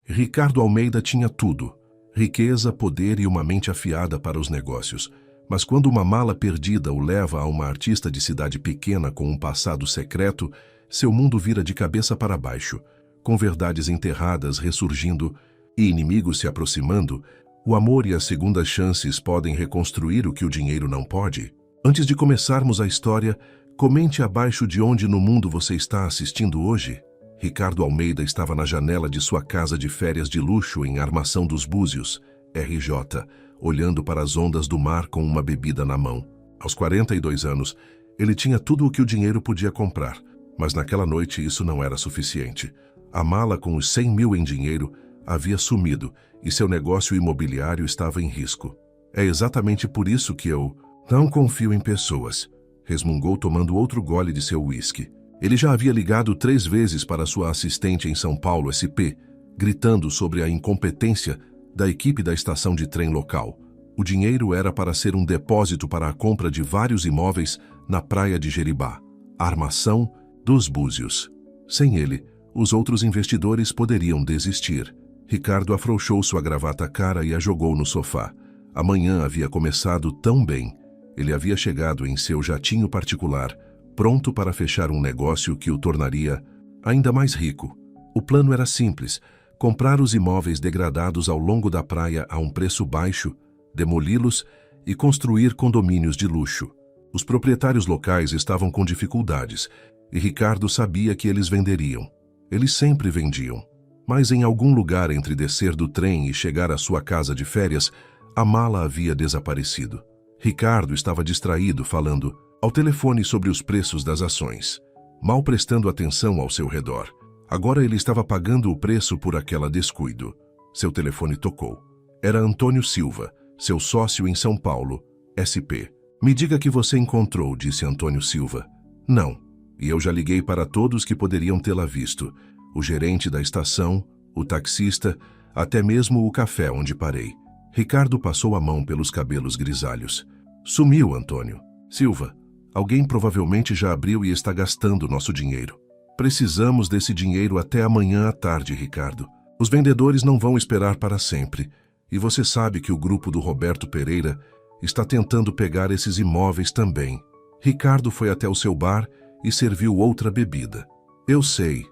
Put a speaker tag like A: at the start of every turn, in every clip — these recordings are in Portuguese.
A: Ricardo Almeida tinha tudo: riqueza, poder e uma mente afiada para os negócios. Mas quando uma mala perdida o leva a uma artista de cidade pequena com um passado secreto, seu mundo vira de cabeça para baixo. Com verdades enterradas ressurgindo e inimigos se aproximando, o amor e as segundas chances podem reconstruir o que o dinheiro não pode. Antes de começarmos a história, comente abaixo de onde no mundo você está assistindo hoje. Ricardo Almeida estava na janela de sua casa de férias de luxo em Armação dos Búzios, RJ, olhando para as ondas do mar com uma bebida na mão. Aos 42 anos, ele tinha tudo o que o dinheiro podia comprar, mas naquela noite isso não era suficiente. A mala com os 100 mil em dinheiro havia sumido e seu negócio imobiliário estava em risco. É exatamente por isso que eu não confio em pessoas, resmungou tomando outro gole de seu uísque. Ele já havia ligado 3 vezes para sua assistente em São Paulo, SP, gritando sobre a incompetência da equipe da estação de trem local. O dinheiro era para ser um depósito para a compra de vários imóveis na praia de Jeribá, Armação dos Búzios. Sem ele, os outros investidores poderiam desistir. Ricardo afrouxou sua gravata cara e a jogou no sofá. A manhã havia começado tão bem. Ele havia chegado em seu jatinho particular, pronto para fechar um negócio que o tornaria ainda mais rico. O plano era simples: comprar os imóveis degradados ao longo da praia a um preço baixo, demoli-los e construir condomínios de luxo. Os proprietários locais estavam com dificuldades e Ricardo sabia que eles venderiam. Eles sempre vendiam. Mas em algum lugar entre descer do trem e chegar à sua casa de férias, a mala havia desaparecido. Ricardo estava distraído falando ao telefone sobre os preços das ações, mal prestando atenção ao seu redor. Agora ele estava pagando o preço por aquela descuido. Seu telefone tocou. Era Antônio Silva, seu sócio em São Paulo, SP. Me diga que você encontrou, disse Antônio Silva. Não, e eu já liguei para todos que poderiam tê-la visto. O gerente da estação, o taxista, até mesmo o café onde parei. Ricardo passou a mão pelos cabelos grisalhos. Sumiu, Antônio. Silva, alguém provavelmente já abriu e está gastando nosso dinheiro. Precisamos desse dinheiro até amanhã à tarde, Ricardo. Os vendedores não vão esperar para sempre. E você sabe que o grupo do Roberto Pereira está tentando pegar esses imóveis também. Ricardo foi até o seu bar e serviu outra bebida. Eu sei.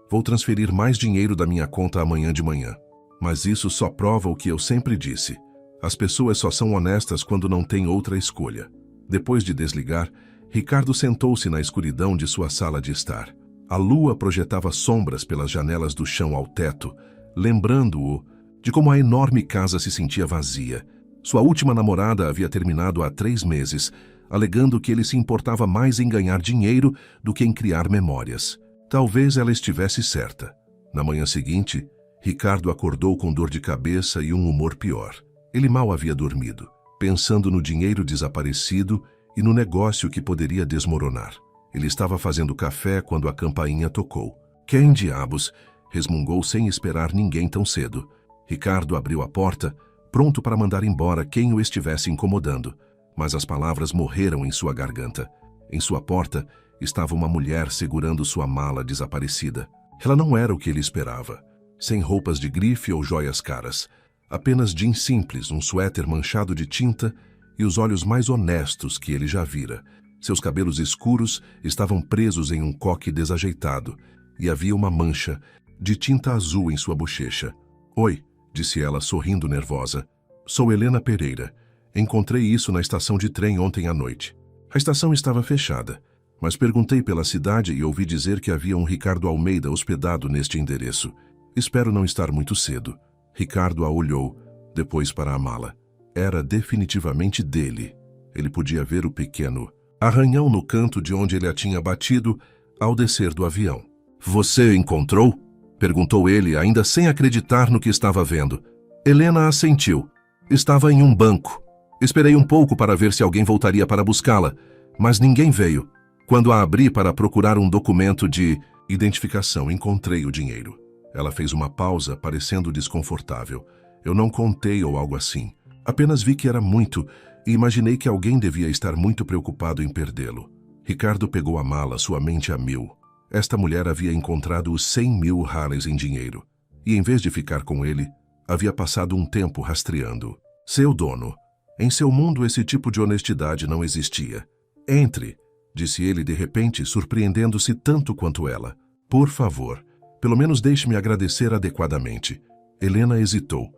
A: Vou transferir mais dinheiro da minha conta amanhã de manhã. Mas isso só prova o que eu sempre disse. As pessoas só são honestas quando não têm outra escolha. Depois de desligar, Ricardo sentou-se na escuridão de sua sala de estar. A lua projetava sombras pelas janelas do chão ao teto, lembrando-o de como a enorme casa se sentia vazia. Sua última namorada havia terminado há 3 meses, alegando que ele se importava mais em ganhar dinheiro do que em criar memórias. Talvez ela estivesse certa. Na manhã seguinte, Ricardo acordou com dor de cabeça e um humor pior. Ele mal havia dormido, pensando no dinheiro desaparecido e no negócio que poderia desmoronar. Ele estava fazendo café quando a campainha tocou. Quem diabos? Resmungou sem esperar ninguém tão cedo. Ricardo abriu a porta, pronto para mandar embora quem o estivesse incomodando, mas as palavras morreram em sua garganta. Em sua porta estava uma mulher segurando sua mala desaparecida. Ela não era o que ele esperava. Sem roupas de grife ou joias caras. Apenas jeans simples, um suéter manchado de tinta e os olhos mais honestos que ele já vira. Seus cabelos escuros estavam presos em um coque desajeitado e havia uma mancha de tinta azul em sua bochecha. Oi, disse ela sorrindo nervosa. Sou Helena Pereira. Encontrei isso na estação de trem ontem à noite. A estação estava fechada, mas perguntei pela cidade e ouvi dizer que havia um Ricardo Almeida hospedado neste endereço. Espero não estar muito cedo. Ricardo a olhou, depois para a mala. Era definitivamente dele. Ele podia ver o pequeno arranhão no canto de onde ele a tinha batido ao descer do avião. Você encontrou? Perguntou ele, ainda sem acreditar no que estava vendo. Helena assentiu. Estava em um banco. Esperei um pouco para ver se alguém voltaria para buscá-la, mas ninguém veio. Quando a abri para procurar um documento de identificação, encontrei o dinheiro. Ela fez uma pausa, parecendo desconfortável. Eu não contei ou algo assim. Apenas vi que era muito e imaginei que alguém devia estar muito preocupado em perdê-lo. Ricardo pegou a mala, sua mente a mil. Esta mulher havia encontrado os 100 mil Harleys em dinheiro. e, em vez de ficar com ele, havia passado um tempo rastreando seu dono. Em seu mundo, esse tipo de honestidade não existia. Entre, disse ele de repente, surpreendendo-se tanto quanto ela. Por favor, pelo menos deixe-me agradecer adequadamente. Helena hesitou.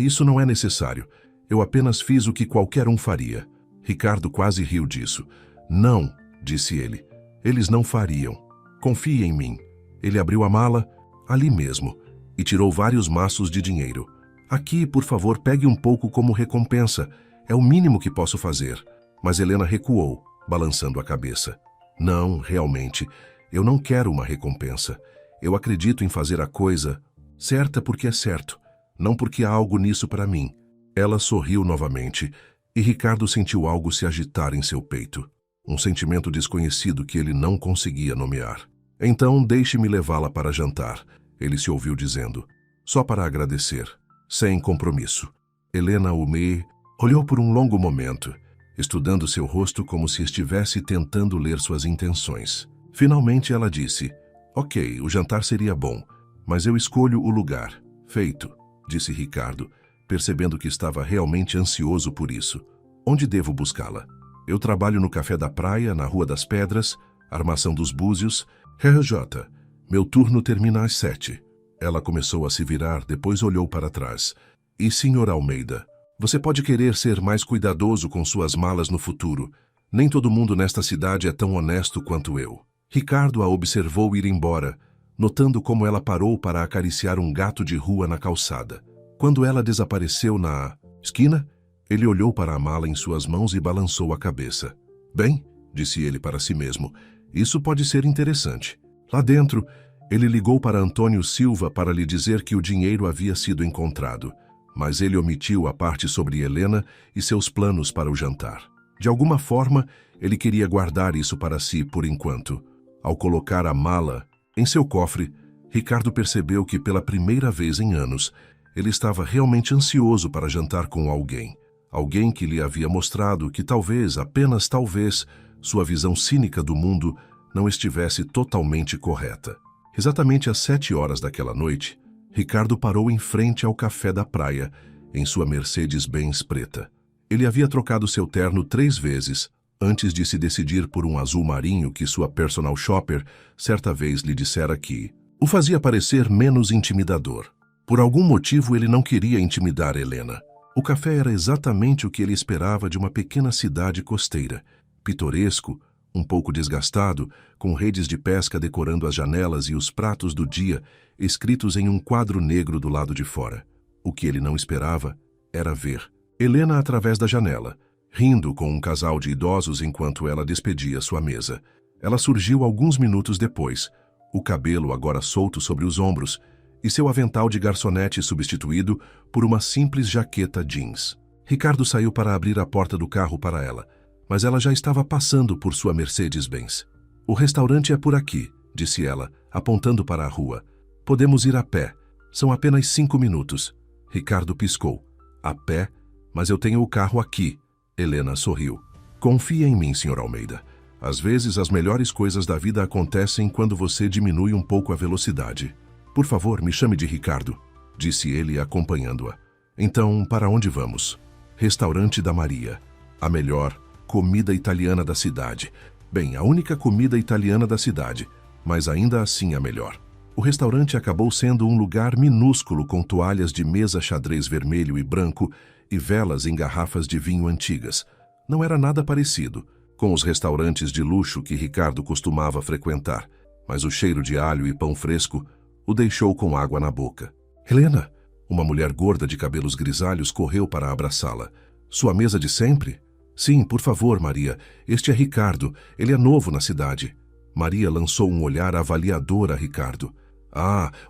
A: Isso não é necessário. Eu apenas fiz o que qualquer um faria. Ricardo quase riu disso. Não, disse ele. Eles não fariam. Confie em mim. Ele abriu a mala, ali mesmo, e tirou vários maços de dinheiro. Aqui, por favor, pegue um pouco como recompensa. É o mínimo que posso fazer. Mas Helena recuou, balançando a cabeça. Não, realmente, eu não quero uma recompensa. Eu acredito em fazer a coisa certa porque é certo, não porque há algo nisso para mim. Ela sorriu novamente, e Ricardo sentiu algo se agitar em seu peito. Um sentimento desconhecido que ele não conseguia nomear. Então, deixe-me levá-la para jantar, ele se ouviu dizendo. Só para agradecer, sem compromisso. Helena Umé olhou por um longo momento, estudando seu rosto como se estivesse tentando ler suas intenções. Finalmente ela disse, ok, o jantar seria bom, mas eu escolho o lugar. Feito, disse Ricardo, percebendo que estava realmente ansioso por isso. Onde devo buscá-la? Eu trabalho no Café da Praia, na Rua das Pedras, Armação dos Búzios, RJ. Meu turno termina às 7. Ela começou a se virar, depois olhou para trás. E, Sr. Almeida, você pode querer ser mais cuidadoso com suas malas no futuro. Nem todo mundo nesta cidade é tão honesto quanto eu. Ricardo a observou ir embora, notando como ela parou para acariciar um gato de rua na calçada. Quando ela desapareceu na esquina, ele olhou para a mala em suas mãos e balançou a cabeça. Bem, disse ele para si mesmo, isso pode ser interessante. Lá dentro, ele ligou para Antônio Silva para lhe dizer que o dinheiro havia sido encontrado, mas ele omitiu a parte sobre Helena e seus planos para o jantar. De alguma forma, ele queria guardar isso para si por enquanto. Ao colocar a mala em seu cofre, Ricardo percebeu que pela primeira vez em anos, ele estava realmente ansioso para jantar com alguém. Alguém que lhe havia mostrado que talvez, apenas talvez, sua visão cínica do mundo não estivesse totalmente correta. Exatamente às 7 horas daquela noite, Ricardo parou em frente ao Café da Praia, em sua Mercedes-Benz preta. Ele havia trocado seu terno 3 vezes, antes de se decidir por um azul marinho que sua personal shopper certa vez lhe dissera que o fazia parecer menos intimidador. Por algum motivo ele não queria intimidar Helena. O café era exatamente o que ele esperava de uma pequena cidade costeira, pitoresco, um pouco desgastado, com redes de pesca decorando as janelas e os pratos do dia escritos em um quadro negro do lado de fora. O que ele não esperava era ver Helena através da janela, rindo com um casal de idosos enquanto ela despedia sua mesa. Ela surgiu alguns minutos depois, o cabelo agora solto sobre os ombros e seu avental de garçonete substituído por uma simples jaqueta jeans. Ricardo saiu para abrir a porta do carro para ela, mas ela já estava passando por sua Mercedes-Benz. O restaurante é por aqui, disse ela, apontando para a rua. Podemos ir a pé. São apenas 5 minutos. Ricardo piscou. A pé? Mas eu tenho o carro aqui. Helena sorriu. Confie em mim, Sr. Almeida. Às vezes as melhores coisas da vida acontecem quando você diminui um pouco a velocidade. Por favor, me chame de Ricardo, disse ele acompanhando-a. Então, para onde vamos? Restaurante da Maria. A melhor comida italiana da cidade. Bem, a única comida italiana da cidade, mas ainda assim a melhor. O restaurante acabou sendo um lugar minúsculo com toalhas de mesa xadrez vermelho e branco e velas em garrafas de vinho antigas. Não era nada parecido com os restaurantes de luxo que Ricardo costumava frequentar, mas o cheiro de alho e pão fresco o deixou com água na boca. Helena, uma mulher gorda de cabelos grisalhos, correu para abraçá-la. Sua mesa de sempre? Sim, por favor, Maria. Este é Ricardo. Ele é novo na cidade. Maria lançou um olhar avaliador a Ricardo.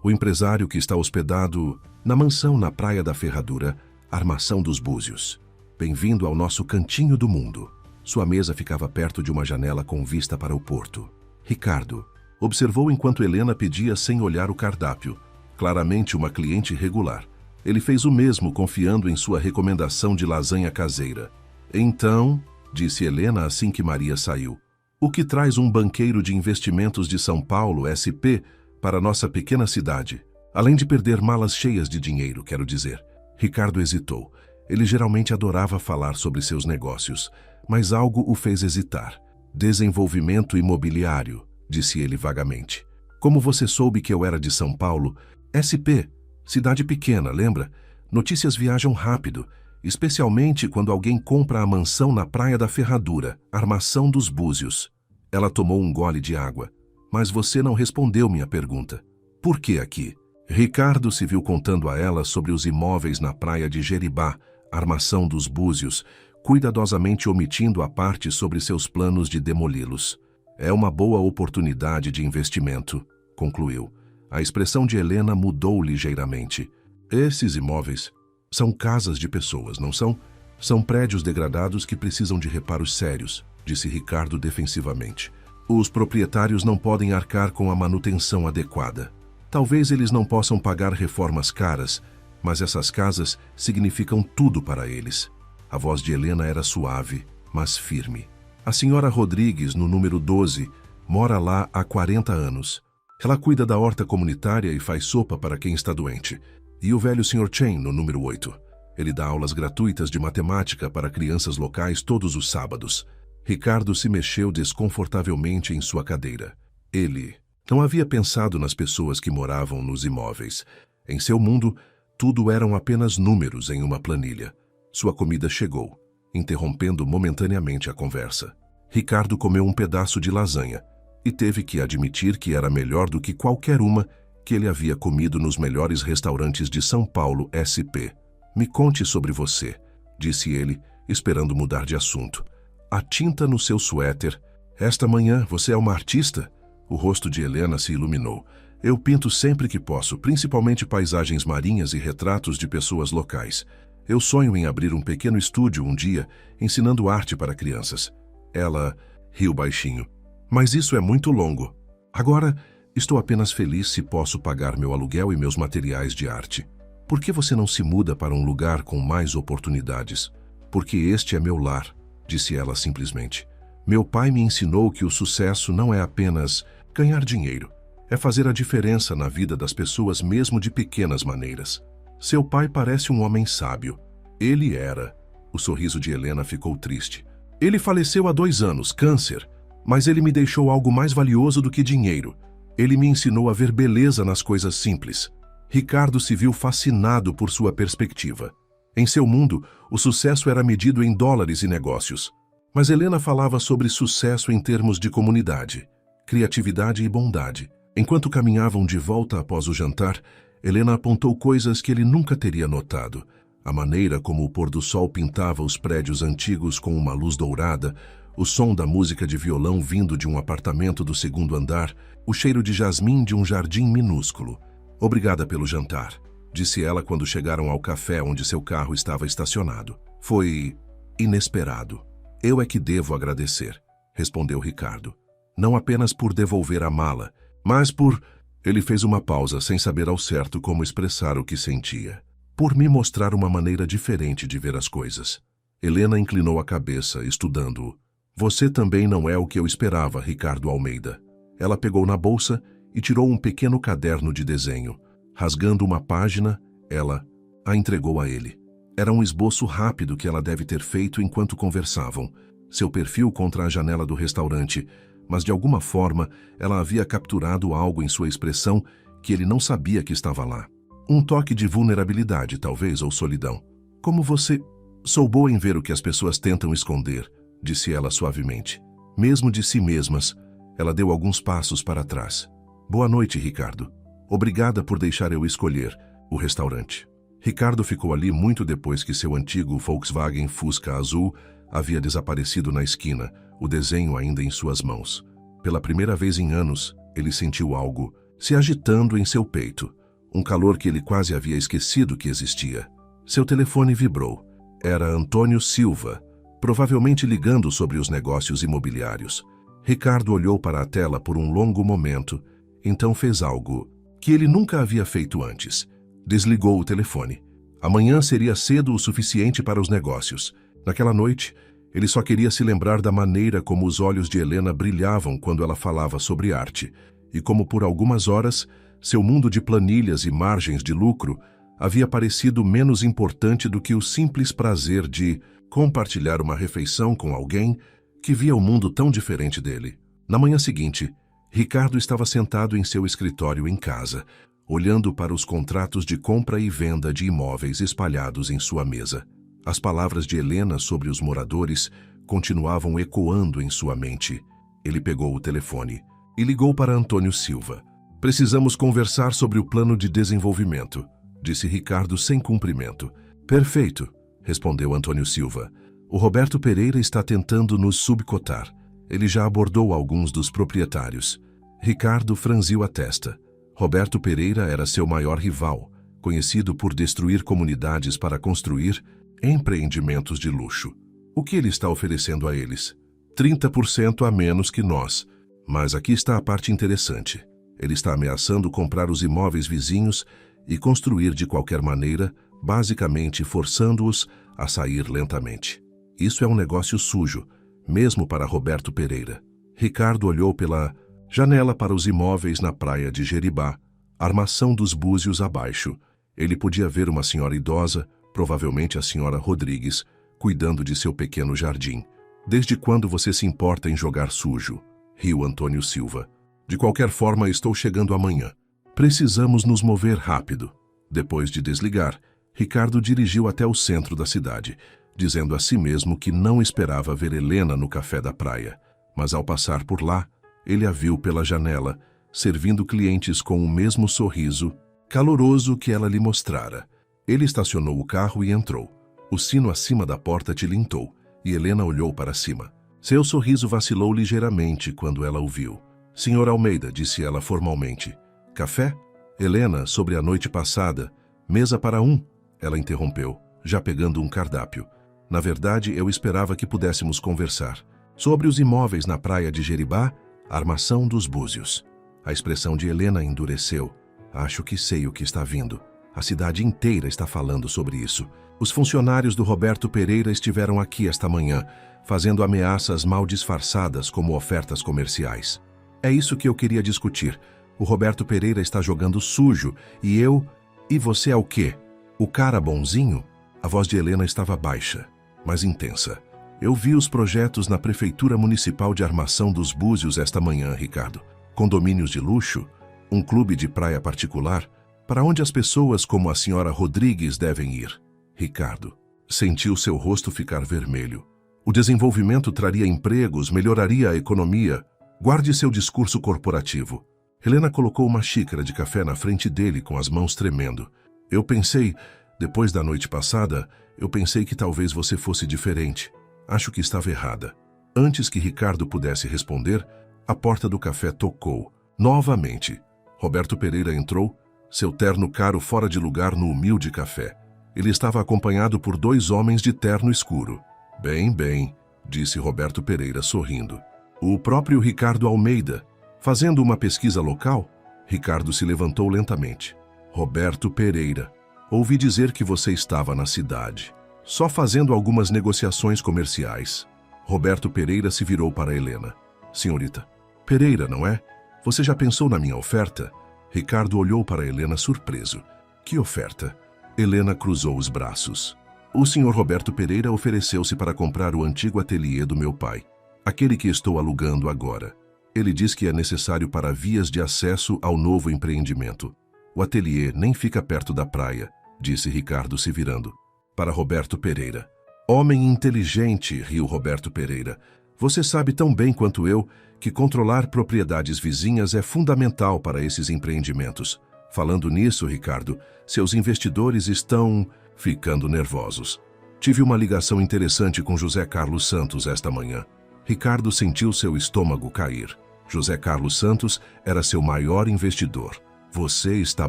A: O empresário que está hospedado na mansão na Praia da Ferradura, Armação dos Búzios. Bem-vindo ao nosso cantinho do mundo. Sua mesa ficava perto de uma janela com vista para o porto. Ricardo observou enquanto Helena pedia sem olhar o cardápio. Claramente uma cliente regular. Ele fez o mesmo, confiando em sua recomendação de lasanha caseira. Então, disse Helena assim que Maria saiu, o que traz um banqueiro de investimentos de São Paulo, SP, para nossa pequena cidade? Além de perder malas cheias de dinheiro, quero dizer. Ricardo hesitou. Ele geralmente adorava falar sobre seus negócios, mas algo o fez hesitar. Desenvolvimento imobiliário, disse ele vagamente. Como você soube que eu era de São Paulo? SP, cidade pequena, lembra? Notícias viajam rápido, especialmente quando alguém compra a mansão na Praia da Ferradura, Armação dos Búzios. Ela tomou um gole de água. Mas você não respondeu minha pergunta. Por que aqui? Ricardo se viu contando a ela sobre os imóveis na praia de Jeribá, Armação dos Búzios, cuidadosamente omitindo a parte sobre seus planos de demoli-los. É uma boa oportunidade de investimento, concluiu. A expressão de Helena mudou ligeiramente. Esses imóveis são casas de pessoas, não são? São prédios degradados que precisam de reparos sérios, disse Ricardo defensivamente. Os proprietários não podem arcar com a manutenção adequada. Talvez eles não possam pagar reformas caras, mas essas casas significam tudo para eles. A voz de Helena era suave, mas firme. A senhora Rodrigues, no número 12, mora lá há 40 anos. Ela cuida da horta comunitária e faz sopa para quem está doente. E o velho Sr. Chen, no número 8. Ele dá aulas gratuitas de matemática para crianças locais todos os sábados. Ricardo se mexeu desconfortavelmente em sua cadeira. Ele não havia pensado nas pessoas que moravam nos imóveis. Em seu mundo, tudo eram apenas números em uma planilha. Sua comida chegou, interrompendo momentaneamente a conversa. Ricardo comeu um pedaço de lasanha e teve que admitir que era melhor do que qualquer uma que ele havia comido nos melhores restaurantes de São Paulo, SP. Me conte sobre você, disse ele, esperando mudar de assunto. A tinta no seu suéter. Esta manhã você é uma artista? O rosto de Helena se iluminou. Eu pinto sempre que posso, principalmente paisagens marinhas e retratos de pessoas locais. Eu sonho em abrir um pequeno estúdio um dia, ensinando arte para crianças. Ela riu baixinho. Mas isso é muito longo. Agora, estou apenas feliz se posso pagar meu aluguel e meus materiais de arte. Por que você não se muda para um lugar com mais oportunidades? Porque este é meu lar, disse ela simplesmente. Meu pai me ensinou que o sucesso não é apenas ganhar dinheiro. É fazer a diferença na vida das pessoas mesmo de pequenas maneiras. Seu pai parece um homem sábio. Ele era. O sorriso de Helena ficou triste. Ele faleceu há 2 anos, câncer. Mas ele me deixou algo mais valioso do que dinheiro. Ele me ensinou a ver beleza nas coisas simples. Ricardo se viu fascinado por sua perspectiva. Em seu mundo, o sucesso era medido em dólares e negócios. Mas Helena falava sobre sucesso em termos de comunidade, criatividade e bondade. Enquanto caminhavam de volta após o jantar, Helena apontou coisas que ele nunca teria notado. A maneira como o pôr do sol pintava os prédios antigos com uma luz dourada, o som da música de violão vindo de um apartamento do 2º andar, o cheiro de jasmim de um jardim minúsculo. Obrigada pelo jantar, disse ela quando chegaram ao café onde seu carro estava estacionado. Foi inesperado. Eu é que devo agradecer, respondeu Ricardo. Não apenas por devolver a mala, mas por... Ele fez uma pausa sem saber ao certo como expressar o que sentia. Por me mostrar uma maneira diferente de ver as coisas. Helena inclinou a cabeça, estudando-o. Você também não é o que eu esperava, Ricardo Almeida. Ela pegou na bolsa e tirou um pequeno caderno de desenho. Rasgando uma página, ela a entregou a ele. Era um esboço rápido que ela deve ter feito enquanto conversavam. Seu perfil contra a janela do restaurante, mas de alguma forma ela havia capturado algo em sua expressão que ele não sabia que estava lá. Um toque de vulnerabilidade, talvez, ou solidão. Como você... Sou boa em ver o que as pessoas tentam esconder, disse ela suavemente. Mesmo de si mesmas, ela deu alguns passos para trás. Boa noite, Ricardo. Obrigada por deixar eu escolher o restaurante. Ricardo ficou ali muito depois que seu antigo Volkswagen Fusca azul havia desaparecido na esquina, o desenho ainda em suas mãos. Pela primeira vez em anos, ele sentiu algo se agitando em seu peito, um calor que ele quase havia esquecido que existia. Seu telefone vibrou. Era Antônio Silva, provavelmente ligando sobre os negócios imobiliários. Ricardo olhou para a tela por um longo momento, então fez algo que ele nunca havia feito antes. Desligou o telefone. Amanhã seria cedo o suficiente para os negócios. Naquela noite, ele só queria se lembrar da maneira como os olhos de Helena brilhavam quando ela falava sobre arte, e como por algumas horas Seu mundo de planilhas e margens de lucro havia parecido menos importante do que o simples prazer de compartilhar uma refeição com alguém que via o mundo tão diferente dele. Na manhã seguinte, Ricardo estava sentado em seu escritório em casa, olhando para os contratos de compra e venda de imóveis espalhados em sua mesa. As palavras de Helena sobre os moradores continuavam ecoando em sua mente. Ele pegou o telefone e ligou para Antônio Silva. Precisamos conversar sobre o plano de desenvolvimento, disse Ricardo sem cumprimento. Perfeito, respondeu Antônio Silva. O Roberto Pereira está tentando nos subcotar. Ele já abordou alguns dos proprietários. Ricardo franziu a testa. Roberto Pereira era seu maior rival, conhecido por destruir comunidades para construir empreendimentos de luxo. O que ele está oferecendo a eles? 30% a menos que nós. Mas aqui está a parte interessante. Ele está ameaçando comprar os imóveis vizinhos e construir de qualquer maneira, basicamente forçando-os a sair lentamente. Isso é um negócio sujo, mesmo para Roberto Pereira. Ricardo olhou pela janela para os imóveis na praia de Jeribá, Armação dos Búzios abaixo. Ele podia ver uma senhora idosa, provavelmente a senhora Rodrigues, cuidando de seu pequeno jardim. Desde quando você se importa em jogar sujo? Riu Antônio Silva. De qualquer forma, estou chegando amanhã. Precisamos nos mover rápido. Depois de desligar, Ricardo dirigiu até o centro da cidade, dizendo a si mesmo que não esperava ver Helena no café da praia. Mas ao passar por lá, ele a viu pela janela, servindo clientes com o mesmo sorriso caloroso que ela lhe mostrara. Ele estacionou o carro e entrou. O sino acima da porta tilintou, e Helena olhou para cima. Seu sorriso vacilou ligeiramente quando ela o viu. Senhor Almeida, disse ela formalmente. Café? Helena, sobre a noite passada. Mesa para um? Ela interrompeu, já pegando um cardápio. Na verdade, eu esperava que pudéssemos conversar. Sobre os imóveis na praia de Jeribá, Armação dos Búzios. A expressão de Helena endureceu. Acho que sei o que está vindo. A cidade inteira está falando sobre isso. Os funcionários do Roberto Pereira estiveram aqui esta manhã, fazendo ameaças mal disfarçadas como ofertas comerciais. É isso que eu queria discutir. O Roberto Pereira está jogando sujo e eu... E você é o quê? O cara bonzinho? A voz de Helena estava baixa, mas intensa. Eu vi os projetos na Prefeitura Municipal de Armação dos Búzios esta manhã, Ricardo. Condomínios de luxo, um clube de praia particular, para onde as pessoas como a senhora Rodrigues devem ir. Ricardo sentiu seu rosto ficar vermelho. O desenvolvimento traria empregos, melhoraria a economia. Guarde seu discurso corporativo. Helena colocou uma xícara de café na frente dele com as mãos tremendo. Eu pensei, depois da noite passada, eu pensei que talvez você fosse diferente. Acho que estava errada. Antes que Ricardo pudesse responder, a porta do café tocou. Novamente. Roberto Pereira entrou, seu terno caro fora de lugar no humilde café. Ele estava acompanhado por 2 homens de terno escuro. Bem, bem, disse Roberto Pereira sorrindo. O próprio Ricardo Almeida. Fazendo uma pesquisa local, Ricardo se levantou lentamente. Roberto Pereira, ouvi dizer que você estava na cidade. Só fazendo algumas negociações comerciais. Roberto Pereira se virou para Helena. Senhorita, Pereira, não é? Você já pensou na minha oferta? Ricardo olhou para Helena surpreso. Que oferta? Helena cruzou os braços. O senhor Roberto Pereira ofereceu-se para comprar o antigo ateliê do meu pai. Aquele que estou alugando agora. Ele diz que é necessário para vias de acesso ao novo empreendimento. O ateliê nem fica perto da praia, disse Ricardo se virando. Para Roberto Pereira. Homem inteligente, riu Roberto Pereira. Você sabe tão bem quanto eu que controlar propriedades vizinhas é fundamental para esses empreendimentos. Falando nisso, Ricardo, seus investidores estão ficando nervosos. Tive uma ligação interessante com José Carlos Santos esta manhã. Ricardo sentiu seu estômago cair. José Carlos Santos era seu maior investidor. Você está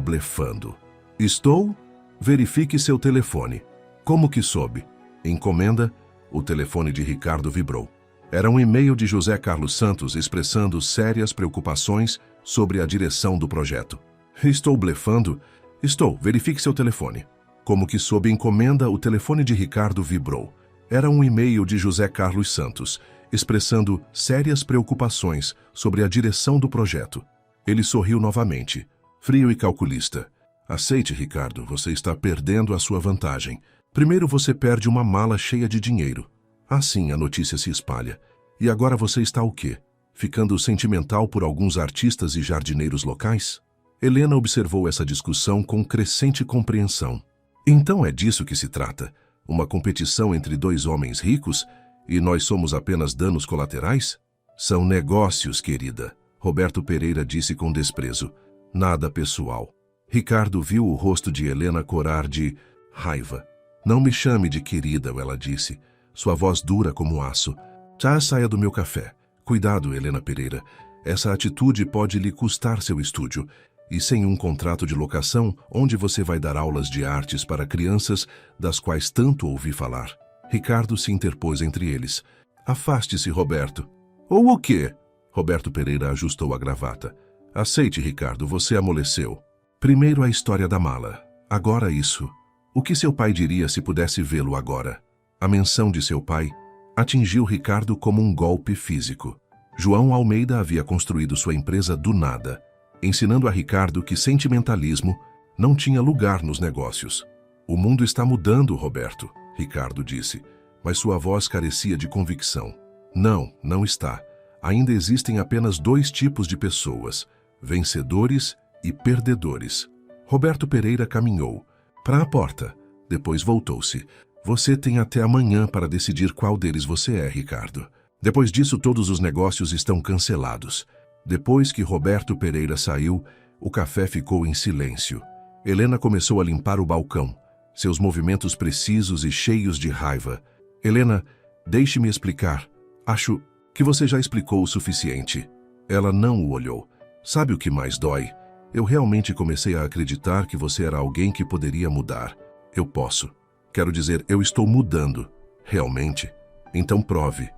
A: blefando. Estou? Verifique seu telefone. Como que soube? Encomenda? O telefone de Ricardo vibrou. Era um e-mail de José Carlos Santos expressando sérias preocupações sobre a direção do projeto. Estou blefando? Estou. Verifique seu telefone. Como que sob encomenda, o telefone de Ricardo vibrou. Era um e-mail de José Carlos Santos, expressando sérias preocupações sobre a direção do projeto. Ele sorriu novamente. frio e calculista. Aceite, Ricardo, você está perdendo a sua vantagem. Primeiro você perde uma mala cheia de dinheiro. Assim a notícia se espalha. E agora você está o quê? Ficando sentimental por alguns artistas e jardineiros locais? Helena observou essa discussão com crescente compreensão. Então é disso que se trata? Uma competição entre dois homens ricos? E nós somos apenas danos colaterais? São negócios, querida, Roberto Pereira disse com desprezo. Nada pessoal. Ricardo viu o rosto de Helena corar de raiva. Não me chame de querida, ela disse, sua voz dura como aço. Já saia do meu café. Cuidado, Helena Pereira. Essa atitude pode lhe custar seu estúdio. E sem um contrato de locação, onde você vai dar aulas de artes para crianças das quais tanto ouvi falar. Ricardo se interpôs entre eles. Afaste-se, Roberto. Ou o quê? Roberto Pereira ajustou a gravata. Aceite, Ricardo, você amoleceu. Primeiro a história da mala. Agora isso. O que seu pai diria se pudesse vê-lo agora? A menção de seu pai atingiu Ricardo como um golpe físico. João Almeida havia construído sua empresa do nada, ensinando a Ricardo que sentimentalismo não tinha lugar nos negócios. O mundo está mudando, Roberto, Ricardo disse, mas sua voz carecia de convicção. Não, não está. Ainda existem apenas dois tipos de pessoas, vencedores e perdedores. Roberto Pereira caminhou para a porta, depois voltou-se. Você tem até amanhã para decidir qual deles você é, Ricardo. Depois disso, todos os negócios estão cancelados. Depois que Roberto Pereira saiu, o café ficou em silêncio. Helena começou a limpar o balcão, seus movimentos precisos e cheios de raiva. Helena, deixe-me explicar. Acho que você já explicou o suficiente. Ela não o olhou. Sabe o que mais dói? Eu realmente comecei a acreditar que você era alguém que poderia mudar. Eu posso. Quero dizer, eu estou mudando. Realmente? Então prove.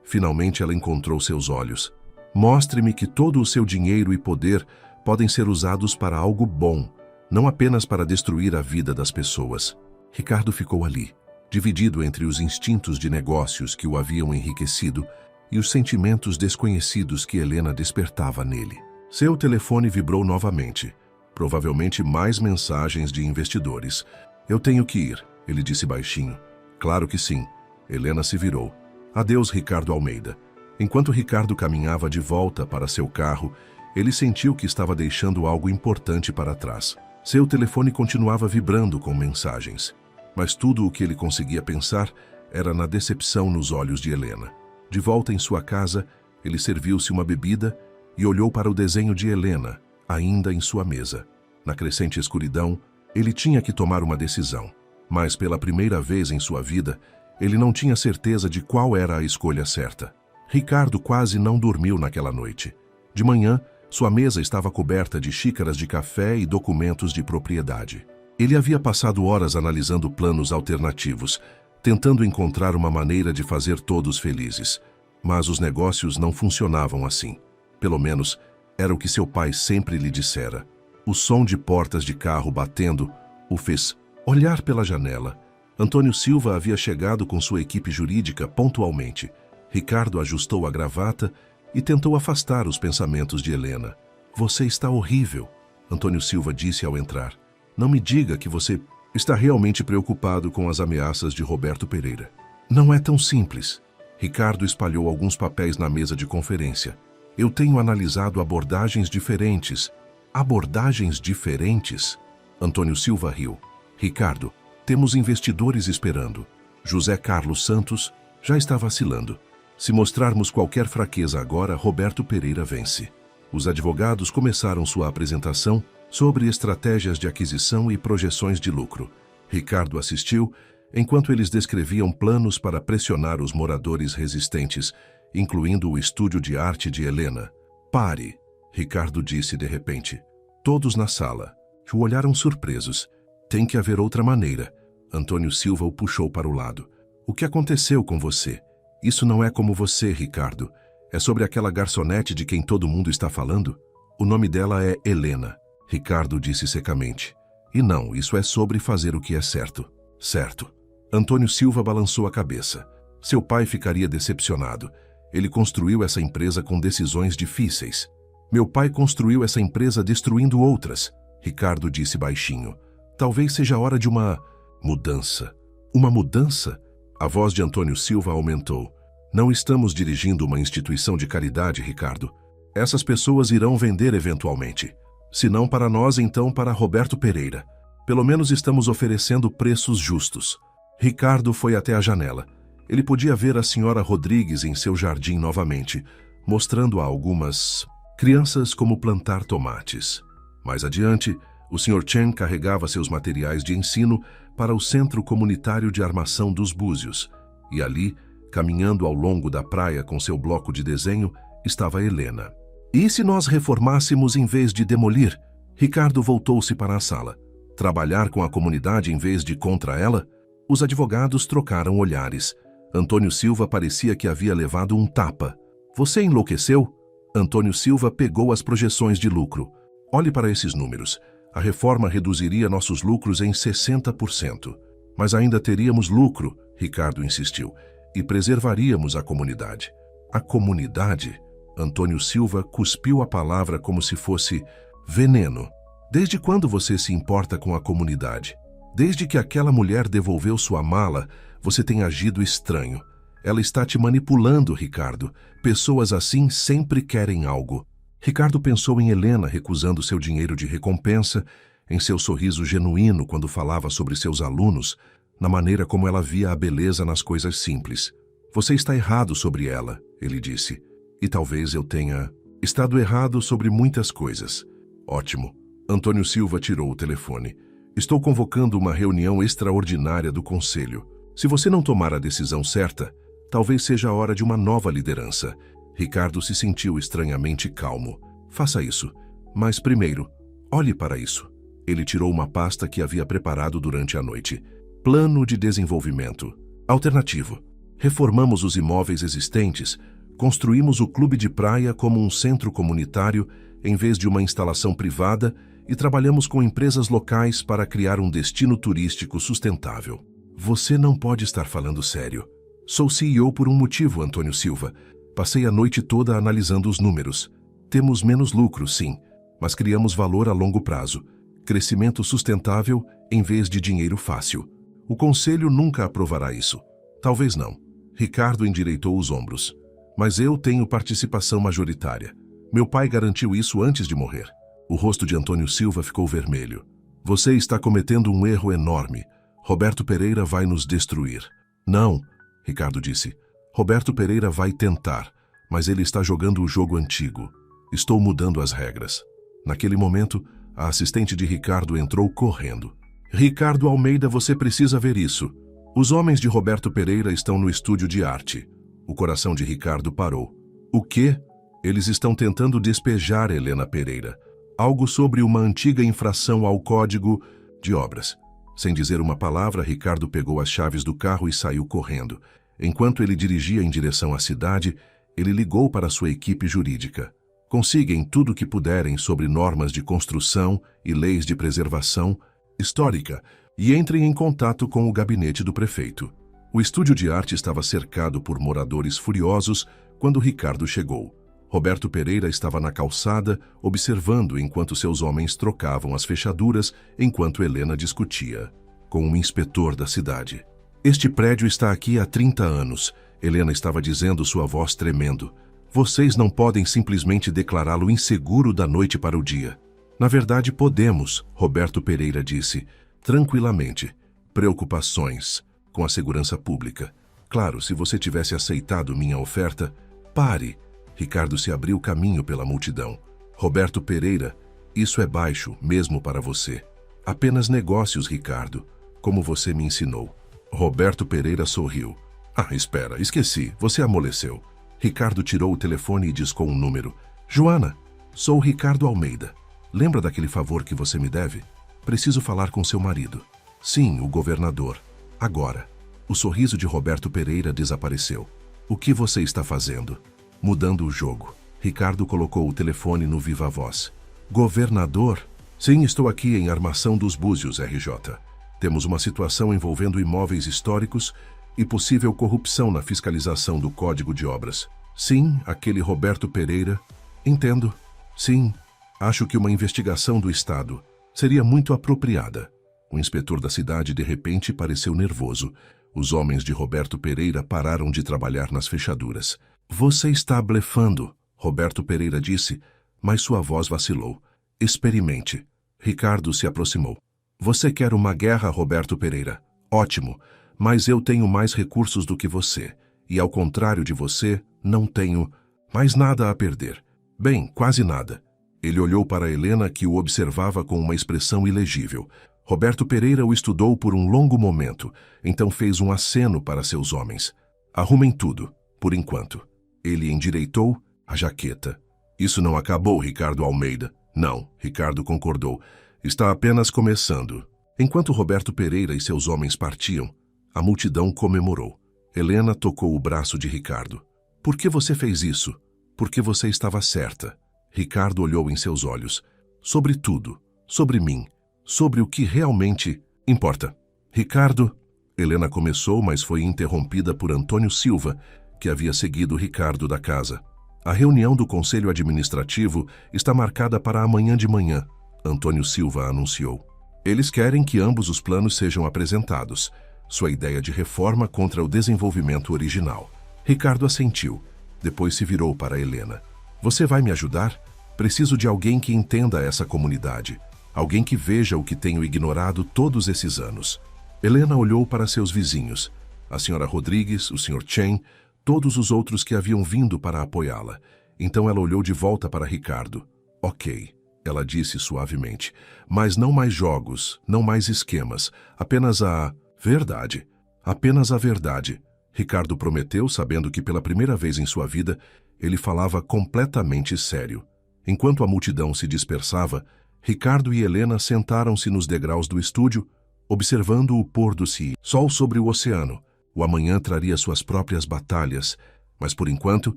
A: Finalmente ela encontrou seus olhos. Mostre-me que todo o seu dinheiro e poder podem ser usados para algo bom, não apenas para destruir a vida das pessoas. Ricardo ficou ali, dividido entre os instintos de negócios que o haviam enriquecido e os sentimentos desconhecidos que Helena despertava nele. Seu telefone vibrou novamente. Provavelmente mais mensagens de investidores. Eu tenho que ir, ele disse baixinho. Claro que sim. Helena se virou. Adeus, Ricardo Almeida. Enquanto Ricardo caminhava de volta para seu carro, ele sentiu que estava deixando algo importante para trás. Seu telefone continuava vibrando com mensagens. Mas tudo o que ele conseguia pensar era na decepção nos olhos de Helena. De volta em sua casa, ele serviu-se uma bebida e olhou para o desenho de Helena, ainda em sua mesa. Na crescente escuridão, ele tinha que tomar uma decisão. Mas pela primeira vez em sua vida, ele não tinha certeza de qual era a escolha certa. Ricardo quase não dormiu naquela noite. De manhã, sua mesa estava coberta de xícaras de café e documentos de propriedade. Ele havia passado horas analisando planos alternativos, tentando encontrar uma maneira de fazer todos felizes. Mas os negócios não funcionavam assim. Pelo menos, era o que seu pai sempre lhe dissera. O som de portas de carro batendo o fez olhar pela janela. Antônio Silva havia chegado com sua equipe jurídica pontualmente. Ricardo ajustou a gravata e tentou afastar os pensamentos de Helena. Você está horrível, Antônio Silva disse ao entrar. Não me diga que você está realmente preocupado com as ameaças de Roberto Pereira. Não é tão simples. Ricardo espalhou alguns papéis na mesa de conferência. Eu tenho analisado abordagens diferentes. Abordagens diferentes? Antônio Silva riu. Ricardo, temos investidores esperando. José Carlos Santos já está vacilando. Se mostrarmos qualquer fraqueza agora, Roberto Pereira vence. Os advogados começaram sua apresentação sobre estratégias de aquisição e projeções de lucro. Ricardo assistiu enquanto eles descreviam planos para pressionar os moradores resistentes, incluindo o estúdio de arte de Helena. Pare, Ricardo disse de repente. Todos na sala o olharam surpresos. Tem que haver outra maneira. Antônio Silva o puxou para o lado. O que aconteceu com você? Isso não é como você, Ricardo. É sobre aquela garçonete de quem todo mundo está falando? O nome dela é Helena, Ricardo disse secamente. E não, isso é sobre fazer o que é certo. Certo. Antônio Silva balançou a cabeça. Seu pai ficaria decepcionado. Ele construiu essa empresa com decisões difíceis. Meu pai construiu essa empresa destruindo outras, Ricardo disse baixinho. Talvez seja a hora de uma mudança. Uma mudança? A voz de Antônio Silva aumentou. Não estamos dirigindo uma instituição de caridade, Ricardo. Essas pessoas irão vender eventualmente. Se não para nós, então para Roberto Pereira. Pelo menos estamos oferecendo preços justos. Ricardo foi até a janela. Ele podia ver a senhora Rodrigues em seu jardim novamente, mostrando a algumas crianças como plantar tomates. Mais adiante, o Sr. Chen carregava seus materiais de ensino para o Centro Comunitário de Armação dos Búzios, e ali, caminhando ao longo da praia com seu bloco de desenho, estava Helena. E se nós reformássemos em vez de demolir? Ricardo voltou-se para a sala. Trabalhar com a comunidade em vez de contra ela? Os advogados trocaram olhares. Antônio Silva parecia que havia levado um tapa. Você enlouqueceu? Antônio Silva pegou as projeções de lucro. Olhe para esses números. A reforma reduziria nossos lucros em 60%. Mas ainda teríamos lucro, Ricardo insistiu, e preservaríamos a comunidade. A comunidade? Antônio Silva cuspiu a palavra como se fosse veneno. Desde quando você se importa com a comunidade? Desde que aquela mulher devolveu sua mala, você tem agido estranho. Ela está te manipulando, Ricardo. Pessoas assim sempre querem algo. Ricardo pensou em Helena recusando seu dinheiro de recompensa, em seu sorriso genuíno quando falava sobre seus alunos, na maneira como ela via a beleza nas coisas simples. Você está errado sobre ela, ele disse. E talvez eu tenha estado errado sobre muitas coisas. Ótimo. Antônio Silva tirou o telefone. Estou convocando uma reunião extraordinária do Conselho. Se você não tomar a decisão certa, talvez seja a hora de uma nova liderança. Ricardo se sentiu estranhamente calmo. Faça isso. Mas primeiro, olhe para isso. Ele tirou uma pasta que havia preparado durante a noite. Plano de desenvolvimento. Alternativo. Reformamos os imóveis existentes, construímos o clube de praia como um centro comunitário em vez de uma instalação privada e trabalhamos com empresas locais para criar um destino turístico sustentável. Você não pode estar falando sério. Sou CEO por um motivo, Antônio Silva. Passei a noite toda analisando os números. Temos menos lucro, sim, mas criamos valor a longo prazo. Crescimento sustentável em vez de dinheiro fácil. O Conselho nunca aprovará isso. Talvez não. Ricardo endireitou os ombros. Mas eu tenho participação majoritária. Meu pai garantiu isso antes de morrer. O rosto de Antônio Silva ficou vermelho. Você está cometendo um erro enorme. Roberto Pereira vai nos destruir. Não, Ricardo disse. Roberto Pereira vai tentar, mas ele está jogando o jogo antigo. Estou mudando as regras. Naquele momento, a assistente de Ricardo entrou correndo. Ricardo Almeida, você precisa ver isso. Os homens de Roberto Pereira estão no estúdio de arte. O coração de Ricardo parou. O quê? Eles estão tentando despejar Helena Pereira. Algo sobre uma antiga infração ao Código de Obras. Sem dizer uma palavra, Ricardo pegou as chaves do carro e saiu correndo. Enquanto ele dirigia em direção à cidade, ele ligou para sua equipe jurídica. Consigam tudo o que puderem sobre normas de construção e leis de preservação histórica e entrem em contato com o gabinete do prefeito. O estúdio de arte estava cercado por moradores furiosos quando Ricardo chegou. Roberto Pereira estava na calçada, observando enquanto seus homens trocavam as fechaduras, enquanto Helena discutia com um inspetor da cidade. Este prédio está aqui há 30 anos, Helena estava dizendo, sua voz tremendo. Vocês não podem simplesmente declará-lo inseguro da noite para o dia. Na verdade, podemos, Roberto Pereira disse, tranquilamente. Preocupações com a segurança pública. Claro, se você tivesse aceitado minha oferta, pare. Ricardo se abriu caminho pela multidão. Roberto Pereira, isso é baixo, mesmo para você. Apenas negócios, Ricardo, como você me ensinou. Roberto Pereira sorriu. Ah, espera, esqueci, você amoleceu. Ricardo tirou o telefone e discou um número. Joana, sou Ricardo Almeida. Lembra daquele favor que você me deve? Preciso falar com seu marido. Sim, o governador. Agora. O sorriso de Roberto Pereira desapareceu. O que você está fazendo? Mudando o jogo. Ricardo colocou o telefone no viva voz. Governador? Sim, estou aqui em Armação dos Búzios, RJ. Temos uma situação envolvendo imóveis históricos e possível corrupção na fiscalização do Código de Obras. Sim, aquele Roberto Pereira. Entendo. Sim, acho que uma investigação do Estado seria muito apropriada. O inspetor da cidade de repente pareceu nervoso. Os homens de Roberto Pereira pararam de trabalhar nas fechaduras. Você está blefando, Roberto Pereira disse, mas sua voz vacilou. Experimente. Ricardo se aproximou. Você quer uma guerra, Roberto Pereira? Ótimo, mas eu tenho mais recursos do que você. E ao contrário de você, não tenho mais nada a perder. Bem, quase nada. Ele olhou para Helena, que o observava com uma expressão ilegível. Roberto Pereira o estudou por um longo momento, então fez um aceno para seus homens. Arrumem tudo, por enquanto. Ele endireitou a jaqueta. Isso não acabou, Ricardo Almeida. Não, Ricardo concordou. Está apenas começando. Enquanto Roberto Pereira e seus homens partiam, a multidão comemorou. Helena tocou o braço de Ricardo. Por que você fez isso? Porque você estava certa. Ricardo olhou em seus olhos. Sobre tudo, sobre mim, sobre o que realmente importa. Ricardo, Helena começou, mas foi interrompida por Antônio Silva, que havia seguido Ricardo da casa. A reunião do Conselho Administrativo está marcada para amanhã de manhã, Antônio Silva anunciou. Eles querem que ambos os planos sejam apresentados. Sua ideia de reforma contra o desenvolvimento original. Ricardo assentiu. Depois se virou para Helena. Você vai me ajudar? Preciso de alguém que entenda essa comunidade. Alguém que veja o que tenho ignorado todos esses anos. Helena olhou para seus vizinhos. A senhora Rodrigues, o senhor Chen, todos os outros que haviam vindo para apoiá-la. Então ela olhou de volta para Ricardo. Ok, ela disse suavemente. Mas não mais jogos, não mais esquemas. Apenas a verdade. Apenas a verdade. Ricardo prometeu, sabendo que pela primeira vez em sua vida, ele falava completamente sério. Enquanto a multidão se dispersava, Ricardo e Helena sentaram-se nos degraus do estúdio, observando o pôr do sol sobre o oceano. O amanhã traria suas próprias batalhas, mas por enquanto,